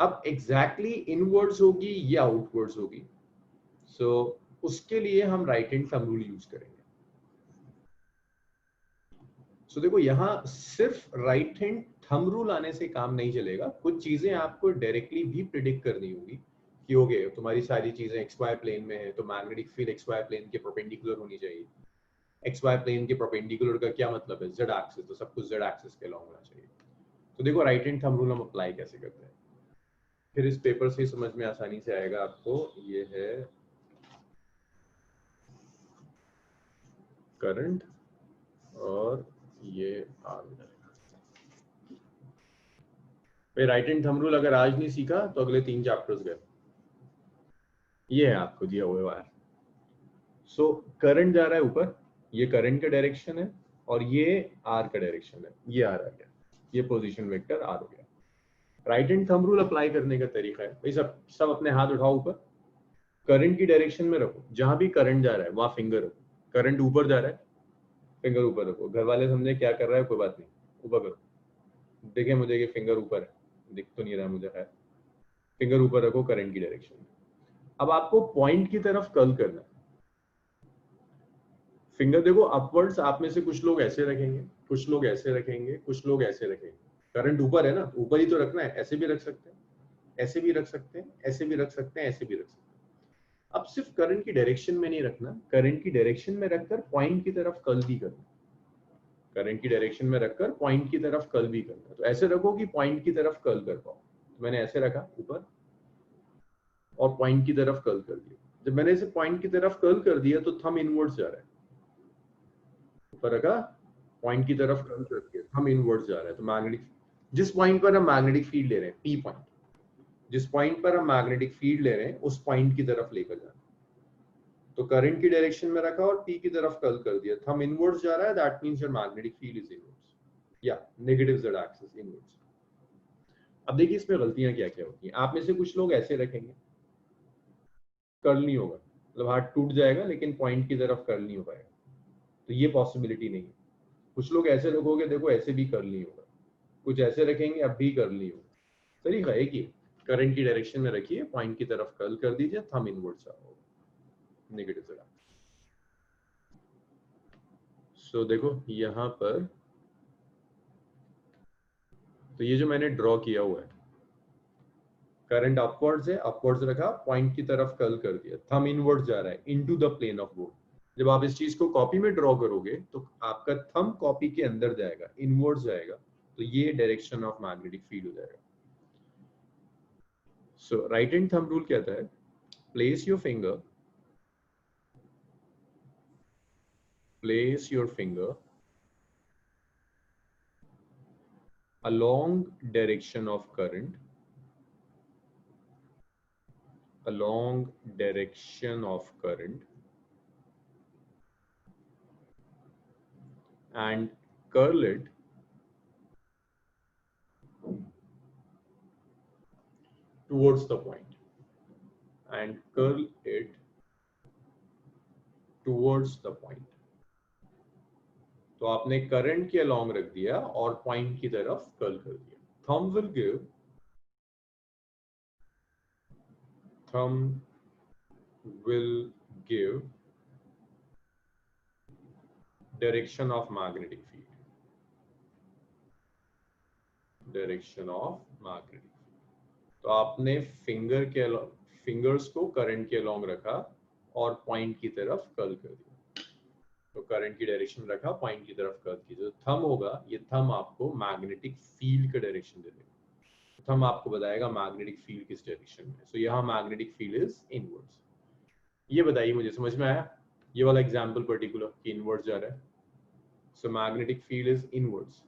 अब एग्जैक्टली इनवर्ड्स होगी या आउटवर्ड्स होगी, सो उसके लिए हम right hand thumb rule use करेंगे। सो देखो, यहाँ सिर्फ राइट हैंड थंब रूल आने से काम नहीं चलेगा, कुछ चीजें आपको डायरेक्टली भी प्रिडिक्ट करनी होगी कि ओके तुम्हारी सारी चीजें एक्स वाई प्लेन में है, तो magnetic field X Y plane के परपेंडिकुलर होनी चाहिए। एक्स वाई प्लेन के परपेंडिकुलर का क्या मतलब है? जेड एक्सिस, तो सब कुछ जेड एक्सिस के अलॉन्ग होना चाहिए। तो देखो राइट हैंड थंब रूल हम अप्लाई कैसे करते हैं, फिर इस पेपर से समझ में आसानी से आएगा आपको। ये है करंट और ये आर हो जाएगा। भाई राइट हैंड थंब रूल अगर आज नहीं सीखा तो अगले 3 चैप्टर्स गए। ये है आपको दिया हुआ वायर। सो करंट जा रहा है ऊपर, ये करंट का डायरेक्शन है और ये आर का डायरेक्शन है, ये आर आ गया, ये पोजीशन वेक्टर आर हो गया। Right hand thumb rule apply करने का तरीका है भाई सब सब अपने हाथ उठाओ ऊपर, करंट की डायरेक्शन में रखो, जहां भी करंट जा रहा है वहां फिंगर रखो। करंट ऊपर जा रहा है, फिंगर ऊपर रखो। घर वाले समझे क्या कर रहा है, कोई बात नहीं, ऊपर करो। देखे मुझे कि फिंगर ऊपर है, दिख तो नहीं रहा मुझे, है फिंगर ऊपर रखो करंट की डायरेक्शन में। अब आपको पॉइंट की तरफ कर्ल करना है। फिंगर देखो अपवर्ड्स, आप में से कुछ लोग ऐसे रखेंगे, कुछ लोग ऐसे रखेंगे, कुछ लोग ऐसे रखेंगे। करंट ऊपर है ना, ऊपर ही तो रखना है, ऐसे भी रख सकते हैं, ऐसे भी रख सकते हैं, ऐसे भी रख सकते हैं, ऐसे भी रख सकते हैं। अब सिर्फ करंट की डायरेक्शन में नहीं रखना, करंट की डायरेक्शन में रखकर पॉइंट की तरफ कर्ल भी करना। करंट की डायरेक्शन में रखकर पॉइंट की तरफ कर्ल भी करना। तो ऐसे रखो कि पॉइंट की तरफ कर्ल कर पाओ। तो मैंने ऐसे रखा ऊपर और पॉइंट की तरफ कर्ल कर दिया। जब मैंने इसे पॉइंट की तरफ कर्ल कर दिया तो थंब इनवर्ड्स जा रहा है, ऊपर रखा, पॉइंट की तरफ कर्ल कर दिया, थंब इनवर्ड्स जा रहा है। तो मैग्नेटिक, जिस पॉइंट पर हम मैग्नेटिक फील्ड ले रहे हैं, पी पॉइंट, जिस पॉइंट पर हम मैग्नेटिक फील्ड ले रहे हैं उस पॉइंट की तरफ लेकर जाना। तो करंट की डायरेक्शन में रखा और पी की तरफ कर्ल कर दिया, थंब इनवर्ड्स जा रहा है, that means your magnetic field is inwards या नेगेटिव जेड एक्सिस इनवर्ड्स। अब देखिए इसमें गलतियां क्या क्या होती हैं। आप में से कुछ लोग ऐसे रखेंगे, कर्ल नहीं होगा, मतलब हाथ टूट जाएगा लेकिन पॉइंट की तरफ कर्ल नहीं हो पाएगा, तो ये पॉसिबिलिटी नहीं है। कुछ लोग ऐसे रखोगे, देखो ऐसे भी कर्ल नहीं होगा, कुछ ऐसे रखेंगे अब भी कर्ल नहीं होगा। तरीका एक ही, करंट की डायरेक्शन में रखिए, पॉइंट की तरफ कर्ल कर दीजिए, थंब इनवर्ड्स होगा, नेगेटिव जेड। सो देखो यहाँ पर, तो ये जो मैंने ड्रॉ किया हुआ है, करंट अपवर्ड्स है, अपवर्ड्स रखा, पॉइंट की तरफ कर्ल कर दिया, थंब इनवर्ड्स जा रहा है into the plane of board. जब आप इस चीज को कॉपी में ड्रॉ करोगे तो आपका थंब कॉपी के अंदर जाएगा, इनवर्ड्स जाएगा, तो ये डायरेक्शन ऑफ मैग्नेटिक फील्ड हो जाएगा। सो राइट हैंड थंब रूल कहता है, place your finger, place your finger along direction of current, along direction of current, and curl it towards the point, and curl it towards the point। तो आपने current के along रख दिया और point की तरफ कर्ल कर दिया। Thumb will give direction of magnetic field, direction of magnetic field। तो आपने फिंगर्स को करंट के अलोंग रखा और पॉइंट की तरफ कर्ल कर दिया। तो करंट की डायरेक्शन रखा, पॉइंट की तरफ कर्ल कीजिए। तो थंब होगा, ये थंब आपको मैग्नेटिक फील्ड का डायरेक्शन दे देगा। थंब आपको बताएगा मैग्नेटिक फील्ड किस डायरेक्शन में। सो यहाँ मैग्नेटिक फील्ड इज इनवर्ड्स। ये बताइए मुझे, समझ में आया ये वाला एग्जांपल पर्टिकुलर कि इनवर्ड्स जा रहा है। सो मैग्नेटिक फील्ड इज इनवर्ड्स।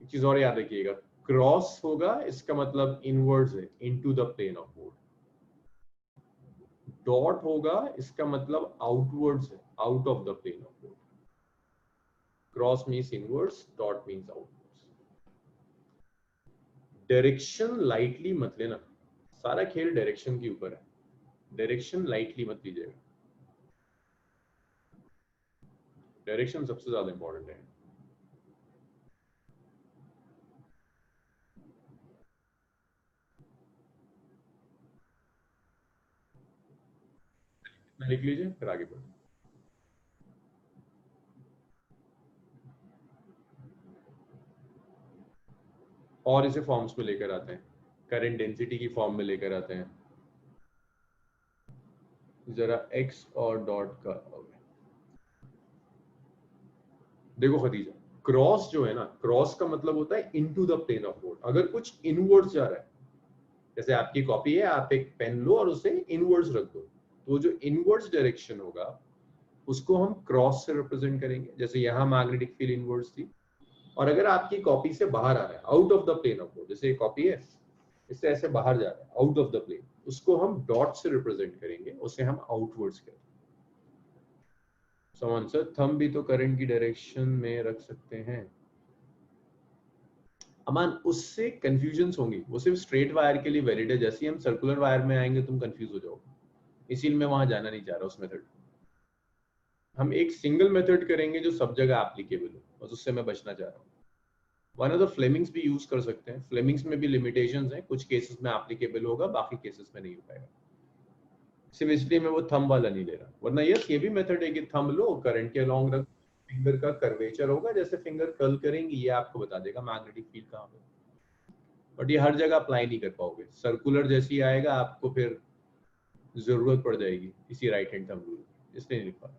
एक चीज और याद रखिएगा, क्रॉस होगा इसका मतलब इनवर्ड्स है, into the plane of board. Dot होगा इसका मतलब आउटवर्ड्स है, out of the plane of board. Cross means inwards, dot means outwards. Direction lightly मत लेना, सारा खेल डायरेक्शन के ऊपर है, डायरेक्शन लाइटली मत लीजिएगा। डायरेक्शन सबसे ज्यादा इंपॉर्टेंट है। लिख लीजिए फिर आगे बढ़े। और इसे फॉर्म्स में लेकर आते हैं, करंट डेंसिटी की फॉर्म में लेकर आते हैं। जरा एक्स और डॉट का देखो खदीजा, क्रॉस जो है ना, क्रॉस का मतलब होता है into the plane of board. अगर कुछ इनवर्ड्स जा रहा है, जैसे आपकी कॉपी है, आप एक पेन लो और उसे इनवर्ड्स रख दो, तो जो इनवर्ड्स डायरेक्शन होगा उसको हम क्रॉस से रिप्रेजेंट करेंगे। जैसे यहाँ मैग्नेटिक फील्ड इनवर्ड्स थी, और अगर आपकी कॉपी से बाहर आ रहा है, out of the plane of, जैसे ये कॉपी है इससे ऐसे बाहर जा रहा है आउट ऑफ द प्लेन, उसको हम डॉट से रिप्रेजेंट करेंगे, उसे हम आउटवर्ड्स कहते हैं। समान सर थंब भी तो करंट की डायरेक्शन में रख सकते हैं। अमान उससे कंफ्यूजन होंगी, वो सिर्फ स्ट्रेट वायर के लिए वैलिड है, जैसे ही हम सर्कुलर वायर में आएंगे तुम कंफ्यूज हो जाओगे, इसीलिए मैं वहां जाना नहीं चाह रहा उस मेथड। हम एक सिंगल मेथड करेंगे जो सब जगह एप्लीकेबल हो, बस उससे मैं बचना चाह रहा हूँ। वन ऑफ द फ्लेमिंग्स भी यूज कर सकते हैं, फ्लेमिंग्स में भी लिमिटेशंस हैं, कुछ केसेस में एप्लीकेबल होगा, बाकी केसेस में नहीं हो पाएगा। सिर्फ इसलिए मैं वो थंब वाला नहीं ले रहा, वरना यस ये भी मेथड है कि थंब लो, करंट के अलोंग रख, फिंगर का कर्वेचर होगा, जैसे फिंगर कर्ल करेंगे ये आपको बता देगा मैग्नेटिक फील्ड कहाँ पे। बट ये हर जगह अप्लाई नहीं कर पाओगे, सर्कुलर जैसे ही आएगा आपको फिर जरूरत पड़ जाएगी इसी राइट हैंड थंब रूल, इसलिए नहीं लिख पा।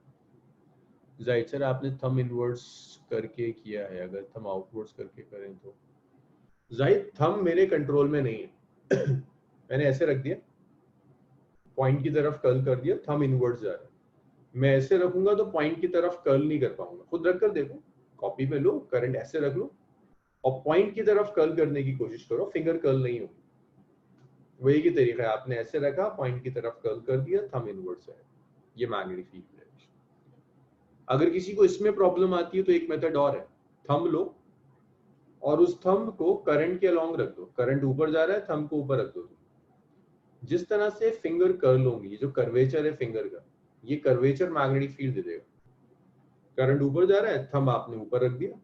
जाहिद सर आपने थंब इनवर्ड्स करके किया है, अगर थंब आउटवर्ड्स करके करें तो? जाहिद थंब मेरे कंट्रोल में नहीं है मैंने ऐसे रख दिया, पॉइंट की तरफ कर्ल कर दिया, थंब इनवर्ड्स जा रहा है। मैं ऐसे रखूंगा तो पॉइंट की तरफ कर्ल नहीं कर पाऊंगा, खुद रख कर देखो, कॉपी में लो, करंट ऐसे रख लो और पॉइंट की तरफ कर्ल करने की कोशिश करो, फिंगर कर्ल नहीं होगी। वही की तरीका है, आपने ऐसे रखा, पॉइंट की तरफ कर्ल कर दिया, थंब इनवर्ड्स है, ये मैग्नेटिक फील्ड डायरेक्शन। अगर किसी को इसमें प्रॉब्लम आती है तो एक मेथड और है, थंब लो और उस थंब को करंट के अलोंग रख दो, करंट ऊपर जा रहा है, थंब को ऊपर रख दो। जिस तरह से फिंगर कर्ल होंगी, ये जो कर्वेचर है फिंगर का, ये कर्वेचर मैग्नेटिक फील्ड दे देगा। करंट ऊपर जा रहा है, थंब आपने ऊपर रख दिया,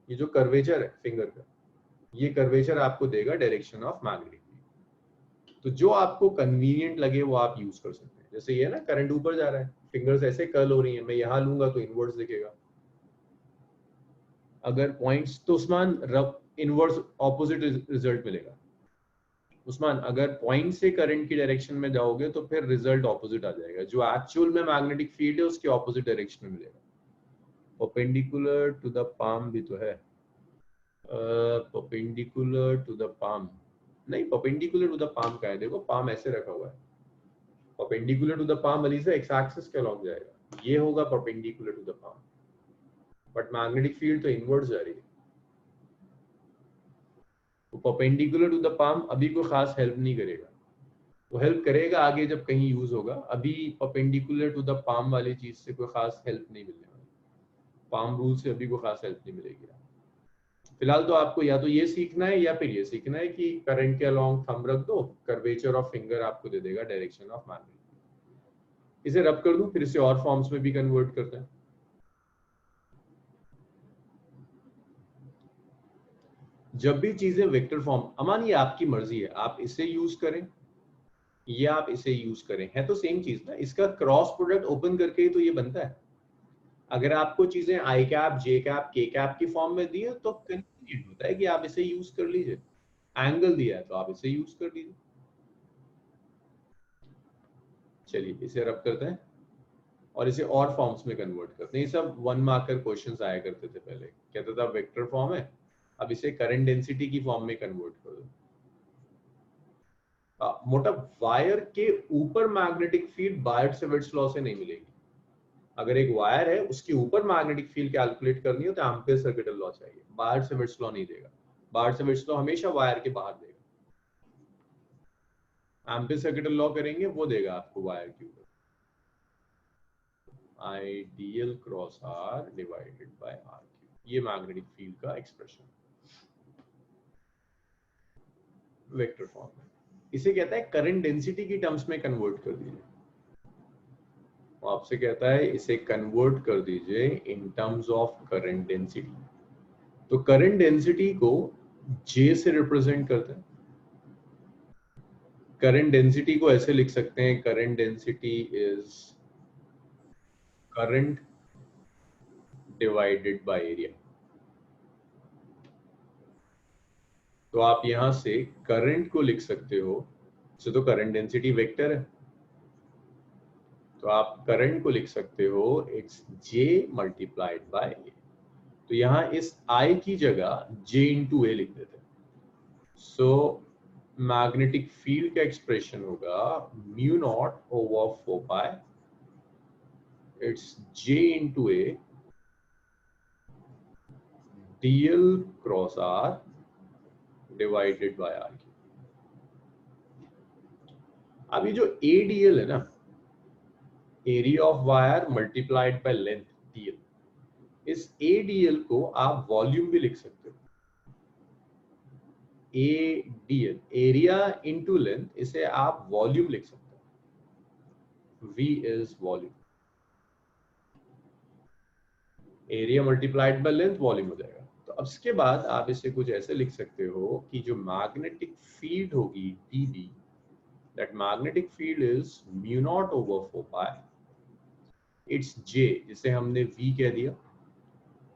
ये जो कर्वेचर है फिंगर का, ये कर्वेचर आपको देगा डायरेक्शन ऑफ मैग्नेटिक फील्ड। तो जो आपको कन्वीनियंट लगे वो आप यूज कर सकते हैं। जैसे ये ना करंट ऊपर जा रहा है, फिंगर्स ऐसे कर्ल हो रही है, मैं यहाँ लूंगा तो इनवर्ड्स दिखेगा। अगर पॉइंट्स तो उस्मान इनवर्ड्स ऑपोजिट रिजल्ट मिलेगा। उस्मान अगर पॉइंट से करंट की डायरेक्शन में जाओगे तो फिर रिजल्ट ऑपोजिट आ जाएगा, जो एक्चुअल में मैग्नेटिक फील्ड है उसके ऑपोजिट डायरेक्शन में मिलेगा। परपेंडिकुलर टू द पाम भी तो है, परपेंडिकुलर टू द पाम नहीं, परपेंडिकुलर टू द पाम का है, देखो पाम ऐसे रखा हुआ है, परपेंडिकुलर टू द पाम वाली से एक्स एक्सिस के अलॉन्ग जाएगा, ये होगा perpendicular to the palm, but magnetic field तो इनवर्ड्स जा रही है। तो परपेंडिकुलर टू द पाम अभी कोई खास हेल्प नहीं करेगा, वो हेल्प करेगा आगे जब कहीं यूज होगा, अभी परपेंडिकुलर टू द पाम वाली चीज से कोई खास हेल्प नहीं मिलने वाली, पाम रूल से अभी कोई खास हेल्प नहीं मिलेगी। फिलहाल तो आपको या तो ये सीखना है या फिर ये सीखना है कि करंट के अलोंग थंब रख दो, कर्वेचर ऑफ फिंगर आपको दे देगा डायरेक्शन ऑफ मैग्नेट। इसे रब कर दूं, फिर इसे और फॉर्म्स में भी कन्वर्ट करते हैं। जब भी चीजें वेक्टर फॉर्म, अमान ये आपकी मर्जी है, आप इसे यूज करें या आप इसे यूज करें, है तो सेम चीज ना, इसका क्रॉस प्रोडक्ट ओपन करके ही तो ये बनता है। अगर आपको चीजें आई कैप, जे कैप, के कैप की फॉर्म में दी है तो कन्वीनियंट होता है कि आप इसे यूज कर लीजिए, एंगल दिया है तो आप इसे यूज कर लीजिए। चलिए इसे रब करते हैं और इसे और फॉर्म्स में कन्वर्ट करते हैं। ये सब 1 मार्कर क्वेश्चंस आया करते थे पहले, कहता था वेक्टर फॉर्म है, अब इसे करंट डेंसिटी की फॉर्म में कन्वर्ट कर दो। मोटा वायर के ऊपर मैग्नेटिक फील्ड बायर्ट-सैविट्ज लॉ से नहीं मिलेगी। अगर एक वायर है उसके ऊपर मैग्नेटिक फील्ड कैलकुलेट करनी हो तो एम्पीयर-सर्किटल लॉ चाहिए, बायर्ट-सैविट्ज लॉ नहीं देगा। बायर्ट-सैविट्ज लॉ हमेशा वायर के बाहर देगा, एम्पीयर-सर्किटल लॉ करेंगे वो देगा आपको वायर के ऊपर। Ideal cross R divided by R cube, ये मैग्नेटिक फील्ड का एक्सप्रेशन वेक्टर फॉर्म है। इसे कहता है करंट डेंसिटी की टर्म्स में कन्वर्ट कर दीजिए, वो आपसे कहता है इसे कन्वर्ट कर दीजिए इन टर्म्स ऑफ करंट डेंसिटी। तो करंट डेंसिटी को J से रिप्रेजेंट करते हैं, करंट डेंसिटी को ऐसे लिख सकते हैं, current density is current divided by area. तो आप यहां से करंट को लिख सकते हो, इसे तो करंट डेंसिटी वेक्टर है, तो आप करंट को लिख सकते हो it's J multiplied by A। तो यहाँ इस I की जगह J इंटू A लिख देते हैं। सो मैग्नेटिक फील्ड का एक्सप्रेशन होगा mu naught over 4 pi, it's J into A dl cross R divided by R। अभी जो ADL है ना, area of wire multiplied by length DL, इस ADL को आप वॉल्यूम भी लिख सकते हो। ADL एरिया इनटू लेंथ, इसे आप वॉल्यूम लिख सकते हो। V is volume, area multiplied by length volume हो जाएगा। तो अब इसके बाद आप इसे कुछ ऐसे लिख सकते हो कि जो मैग्नेटिक फील्ड होगी DB, that magnetic field is mu not over 4 pi, it's J, जिसे हमने V कह दिया,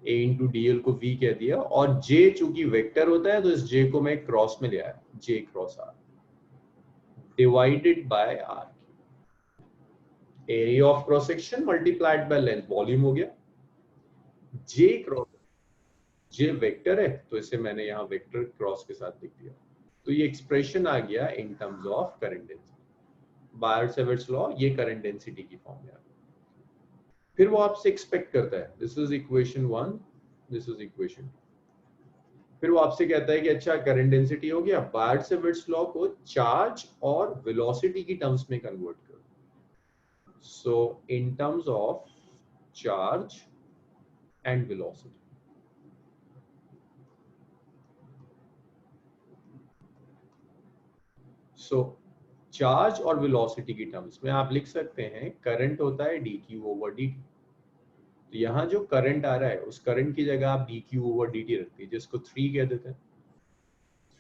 A इंटू DL को V कह दिया, और J चूंकि वेक्टर होता है तो इस J को मैं क्रॉस में ले आया, J cross R divided by R। Area of cross section multiplied by length volume हो गया। J क्रॉस, J वेक्टर है तो इसे मैंने यहाँ वेक्टर क्रॉस के साथ लिख दिया। तो ये एक्सप्रेशन आ गया इन terms of current density. Buyer-Savart's law ये करंट डेंसिटी की फॉर्म में आ गया। फिर वो आपसे एक्सपेक्ट करता है, this is equation 1, this is equation 2। फिर वो आपसे कहता है कि अच्छा करंट डेंसिटी हो गया, बायर-सेवर्ट्स लॉ को चार्ज और वेलोसिटी की टर्म्स में कन्वर्ट करो। So in terms of charge and velocity, so charge और वेलोसिटी की टर्म्स में आप लिख सकते हैं करंट होता है dq ओवर dt। तो यहाँ जो करंट आ रहा है उस करंट की जगह आप dq ओवर dt रख दीजिए, जिसको 3 कह देते हैं।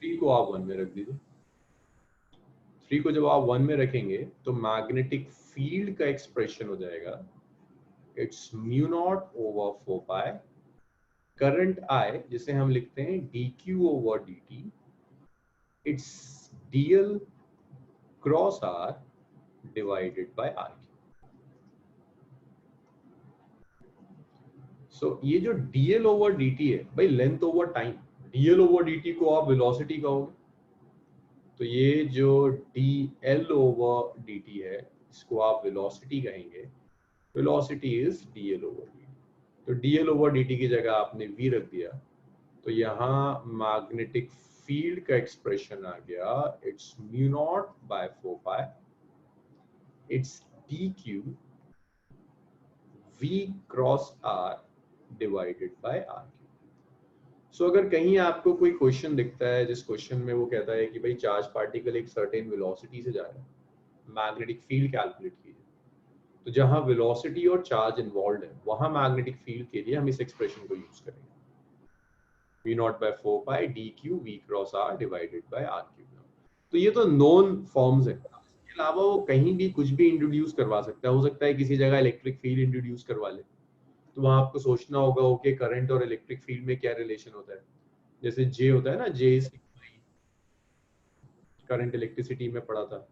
3 को आप 1 में रख दीजिए। 3 को जब आप 1 में रखेंगे तो मैग्नेटिक फील्ड का एक्सप्रेशन हो जाएगा, it's mu not over 4 pi, current I जिसे हम लिखते हैं dq over dt, it's dl cross R divided by R। सो ये जो dl ओवर dt है भाई, length over time, dl over dt को आप वेलोसिटी कहोगे, तो ये जो dl ओवर dt है इसको आप वेलोसिटी कहेंगे। Velocity is dl over dt। तो dl ओवर dt की जगह आपने v रख दिया, तो यहाँ मैग्नेटिक फील्ड का एक्सप्रेशन आ गया, it's mu not by 4 pi, it's dq v cross r divided by r। So अगर कहीं आपको कोई क्वेश्चन दिखता है जिस क्वेश्चन में वो कहता है कि भाई चार्ज पार्टिकल एक सर्टेन वेलोसिटी से जा रहा है, मैग्नेटिक फील्ड कैलकुलेट कीजिए, तो जहां वेलोसिटी और चार्ज इन्वॉल्व है वहां मैग्नेटिक फील्ड के लिए हम इस एक्सप्रेशन को यूज करेंगे, v not by 4 pi dq v cross r divided by r cube. तो ये तो नोन फॉर्म्स है, इसके अलावा वो कहीं भी कुछ भी इंट्रोड्यूस करवा सकता है। हो सकता है किसी जगह इलेक्ट्रिक फील्ड इंट्रोड्यूस करवा ले, तो वहां आपको सोचना होगा ओके करंट और इलेक्ट्रिक फील्ड में क्या रिलेशन होता है। जैसे जे होता है ना, जे करंट इलेक्ट्रिसिटी में पढ़ा था।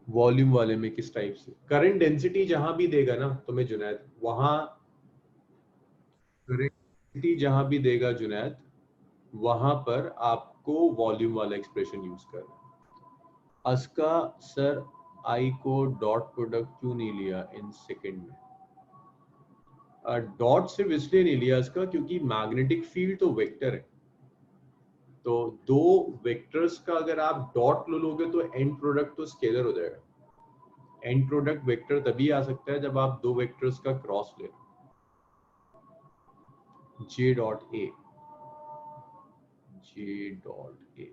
वॉल्यूम वाले में किस टाइप से करंट डेंसिटी जहां भी देगा ना तुम्हें जुनैद, वहां करंट डेंसिटी जहां भी देगा जुनैद, वहां पर आपको वॉल्यूम वाला एक्सप्रेशन यूज करना है। अस्का सर, आई को डॉट प्रोडक्ट क्यों नहीं लिया इन सेकंड में? डॉट सिर्फ इसलिए नहीं लिया इसका क्योंकि मैग्नेटिक फील्ड तो वेक्टर है, तो दो वेक्टर्स का अगर आप डॉट लो लोगे तो एंड प्रोडक्ट तो स्केलर हो जाएगा। एंड प्रोडक्ट वेक्टर तभी आ सकता है जब आप दो वेक्टर्स का क्रॉस ले, जे डॉट ए, जे डॉट ए।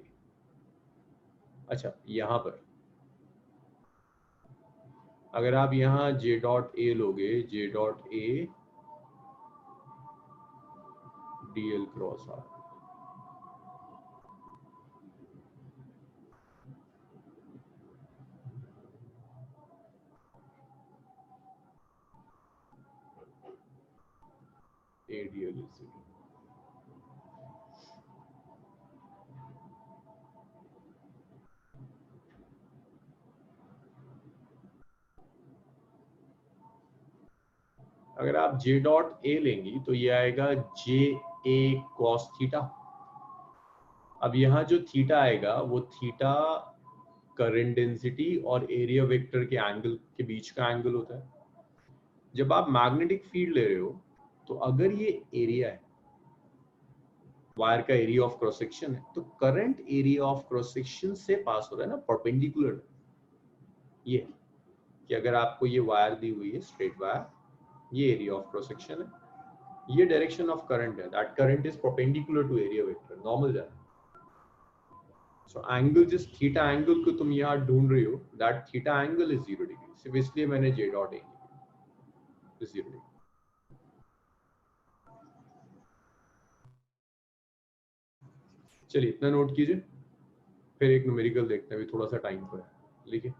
अच्छा यहां पर अगर आप यहां जे डॉट ए लोगे, J dot A dl cross R, A dl is अगर आप जे डॉट ए लेंगी तो ये आएगा जे ए कॉस थीटा। अब यहाँ जो थीटा आएगा वो थीटा करंट डेंसिटी और एरिया वेक्टर के एंगल के बीच का एंगल होता है। जब आप मैग्नेटिक फील्ड ले रहे हो तो अगर ये एरिया है, वायर का एरिया ऑफ क्रॉस सेक्शन है, तो current area of cross section से पास हो रहा है ना, परपेंडिकुलर। ये कि अगर आपको ये वायर दी हुई है स्ट्रेट वायर, ये एरिया ऑफ क्रॉस सेक्शन है, ये डायरेक्शन ऑफ करंट है, that current is perpendicular to area vector, normal जा रहा है। सो एंगल, जिस थीटा एंगल को तुम यहाँ ढूंढ रही हो, that theta angle is 0 degree. सिर्फ इसलिए मैंने जे डॉट ए 0 डिग्री। चलिए इतना नोट कीजिए, फिर एक न्यूमेरिकल देखते हैं, अभी थोड़ा सा टाइम पर है। लिखिए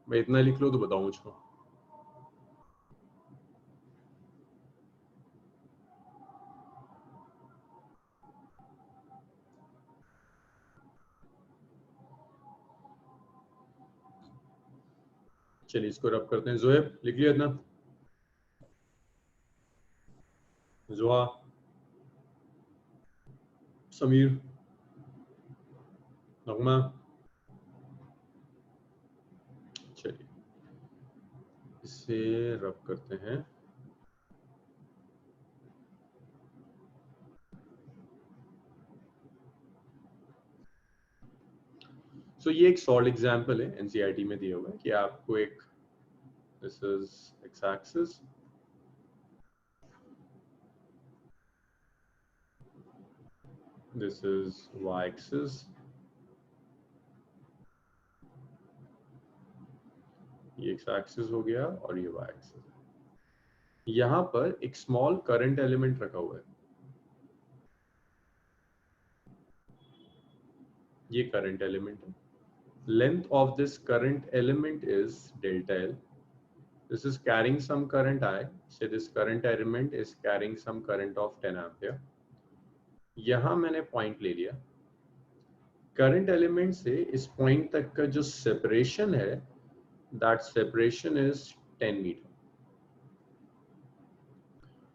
मैं इतना लिख लो तो बताऊं मुझको। चलिए इसको रब करते हैं। जोएब लिख लिया इतना? जोहा, समीर, नगमा, चलिए इसे रब करते हैं। सो ये एक सॉल्व एग्जांपल है, एनसीईआरटी में दिया हुआ है कि आपको एक, this is X axis, this is Y axis, ये एक्स एक्सिस हो गया और ये वाई एक्सिस। यहाँ पर एक स्मॉल करंट एलिमेंट रखा हुआ है, ये करंट एलिमेंट है। Length of this current element is delta L. This is carrying some current I. Say this current element is carrying some current of 10 ampere. यहाँ मैंने पॉइंट ले लिया, करंट एलिमेंट से इस पॉइंट तक का जो सेपरेशन है, दैट सेपरेशन इज 10 मीटर,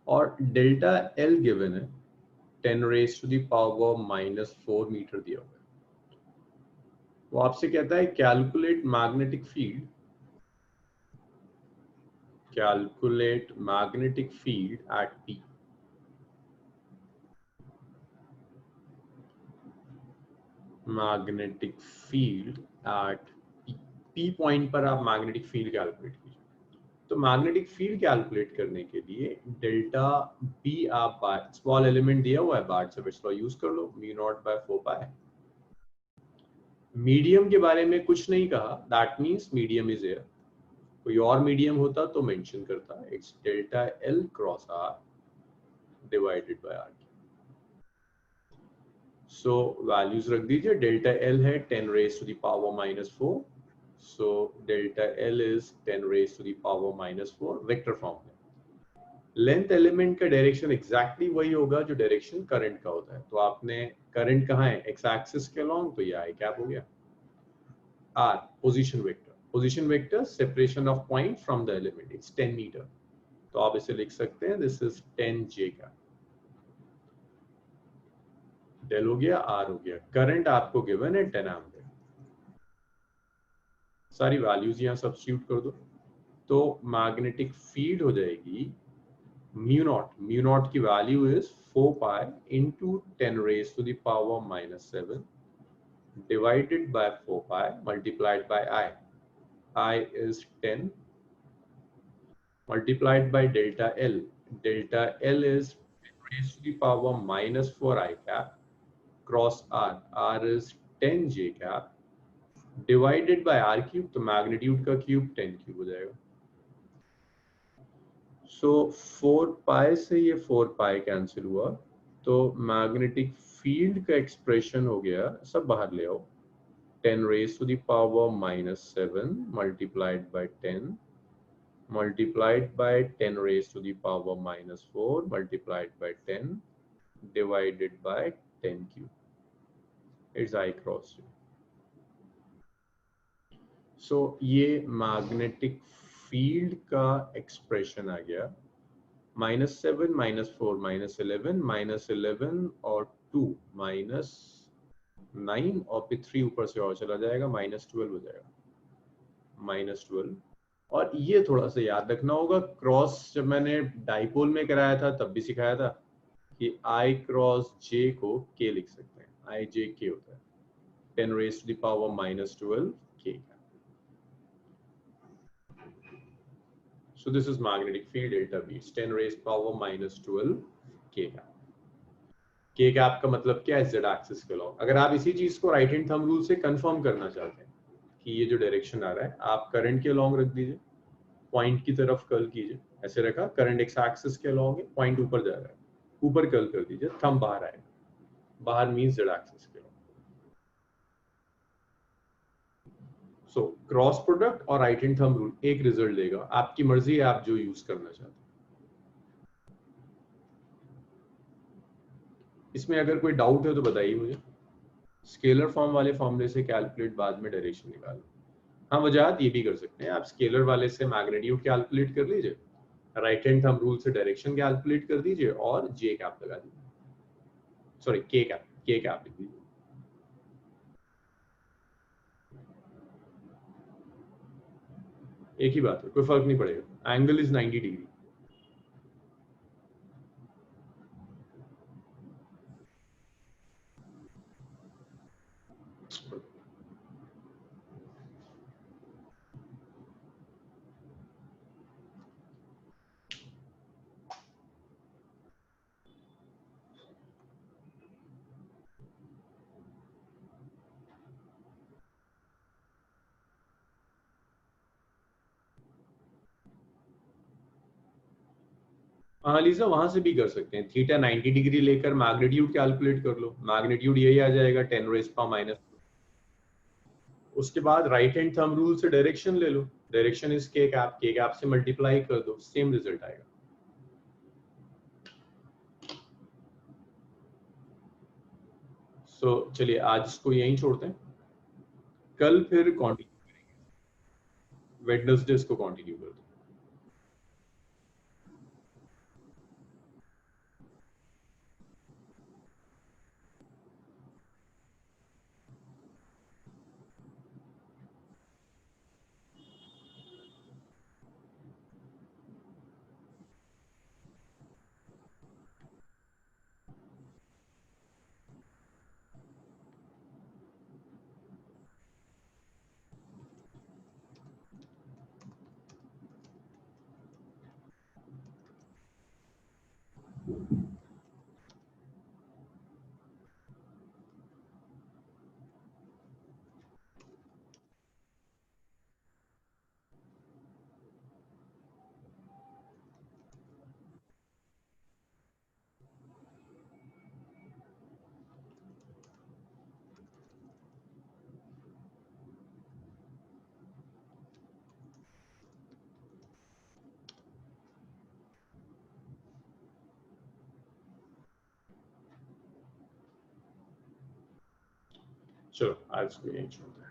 और डेल्टा एल गिवन है 10 raise to the power -4 metre दिया हुआ है। वो आपसे कहता है calculate magnetic field, calculate magnetic field at P. Magnetic field at P point पर आप मैग्नेटिक फील्ड कैलकुलेट कीजिए। तो मैग्नेटिक फील्ड कैलकुलेट करने के लिए डेल्टा बी आप बार, स्मॉल एलिमेंट दिया हुआ है, बार्ट्स लॉ यूज कर लो, mu not by 4 pi. Medium के बारे में कुछ नहीं कहा, that means medium is air. कोई और मीडियम होता तो मेंशन करता, it's delta L cross R divided by R. So values रख दीजिए, डेल्टा एल है 10 raise to the power -4, so delta L is 10 raise to the power -4 vector form में। Length element का डायरेक्शन एग्जैक्टली वही होगा जो direction current का होता है। तो आपने करंट कहाँ है, एक्स एक्सिस के अलोंग, तो ये आई कैप हो गया। R position vector, position vector separation of point from the element, it's 10 metre. तो आप इसे लिख सकते हैं, this is 10 J cap. Del हो गया, आर हो गया, करंट आपको गिवन है 10 एम्पियर। सारी वैल्यूज यहाँ सब्स्टिट्यूट कर दो, तो मैग्नेटिक फील्ड हो जाएगी म्यू नॉट की value is 4 pi into 10 raise to the power -7 divided by 4 pi multiplied by I is 10 multiplied by delta L. Delta L is raised to the power -4 I cap cross R. R is 10 J cap divided by R cube, तो magnitude का cube 10 cube हो जाएगा। सो 4 पाई से ये 4 pi cancel हुआ, तो magnetic field का expression हो गया, सब बाहर ले आओ, 10 raised to the power minus 7 multiplied by 10 multiplied by 10 raised to the power minus 4 multiplied by 10 divided by 10 cube. It's I cross U. So ये मैग्नेटिक फील्ड का एक्सप्रेशन आ गया, -7 -4 -11 और 2 -9 और फिर 3 ऊपर से और चला जाएगा, -12 हो जाएगा, -12। और ये थोड़ा सा याद रखना होगा, क्रॉस जब मैंने डाइपोल में कराया था तब भी सिखाया था कि I क्रॉस J को K लिख सकते हैं, IJK होता है, 10 raised to the power -12 K। So this is magnetic field delta B, 10 raised power -12 K cap। K cap का मतलब क्या है? Z एक्सिस के लॉन्ग। अगर आप इसी चीज को राइट हैंड थंब रूल से कंफर्म करना चाहते हैं कि ये जो डायरेक्शन आ रहा है, आप करंट के लॉन्ग रख दीजिए, पॉइंट की तरफ कर्ल कीजिए, ऐसे रखा, करंट एक्स एक्सिस के लॉन्ग है, पॉइंट ऊपर जा रहा है, ऊपर कर्ल कर दीजिए, थंब बाहर आएगा, बाहर मींस Z एक्सिस के लॉन्ग। सो क्रॉस प्रोडक्ट और राइट हैंड थंब रूल एक रिजल्ट देगा, आपकी मर्जी है आप जो यूज करना चाहते हैं। इसमें अगर कोई डाउट है तो बताइए मुझे। स्केलर फॉर्म वाले फॉर्मूले से कैलकुलेट बाद में डायरेक्शन निकालो। हाँ, वजाहत ये भी कर सकते हैं, आप स्केलर वाले से मैग्नीट्यूड कैलकुलेट कर लीजिए, राइट हैंड थंब रूल से डायरेक्शन कैलकुलेट कर दीजिए और जे कैप लगा दीजिए, सॉरी के कैप लिख दीजिए। एक ही बात है, कोई फर्क नहीं पड़ेगा, एंगल इज 90 डिग्री। हाँ लीजा, वहां से भी कर सकते हैं, थीटा 90 डिग्री लेकर मैग्नीट्यूड कैलकुलेट कर लो, मैग्नीट्यूड यही आ जाएगा 10 रेज़ पावर माइनस। उसके बाद राइट हैंड थंब रूल से डायरेक्शन ले लो, डायरेक्शन इज के कैप से मल्टीप्लाई कर दो, सेम रिजल्ट आएगा। सो चलिए आज इसको यहीं छोड़ते हैं, कल फिर कंटिन्यू करेंगे, वेडनेसडे इसको कंटिन्यू करते हैं। चलो आज इसको यहीं छोड़ते हैं।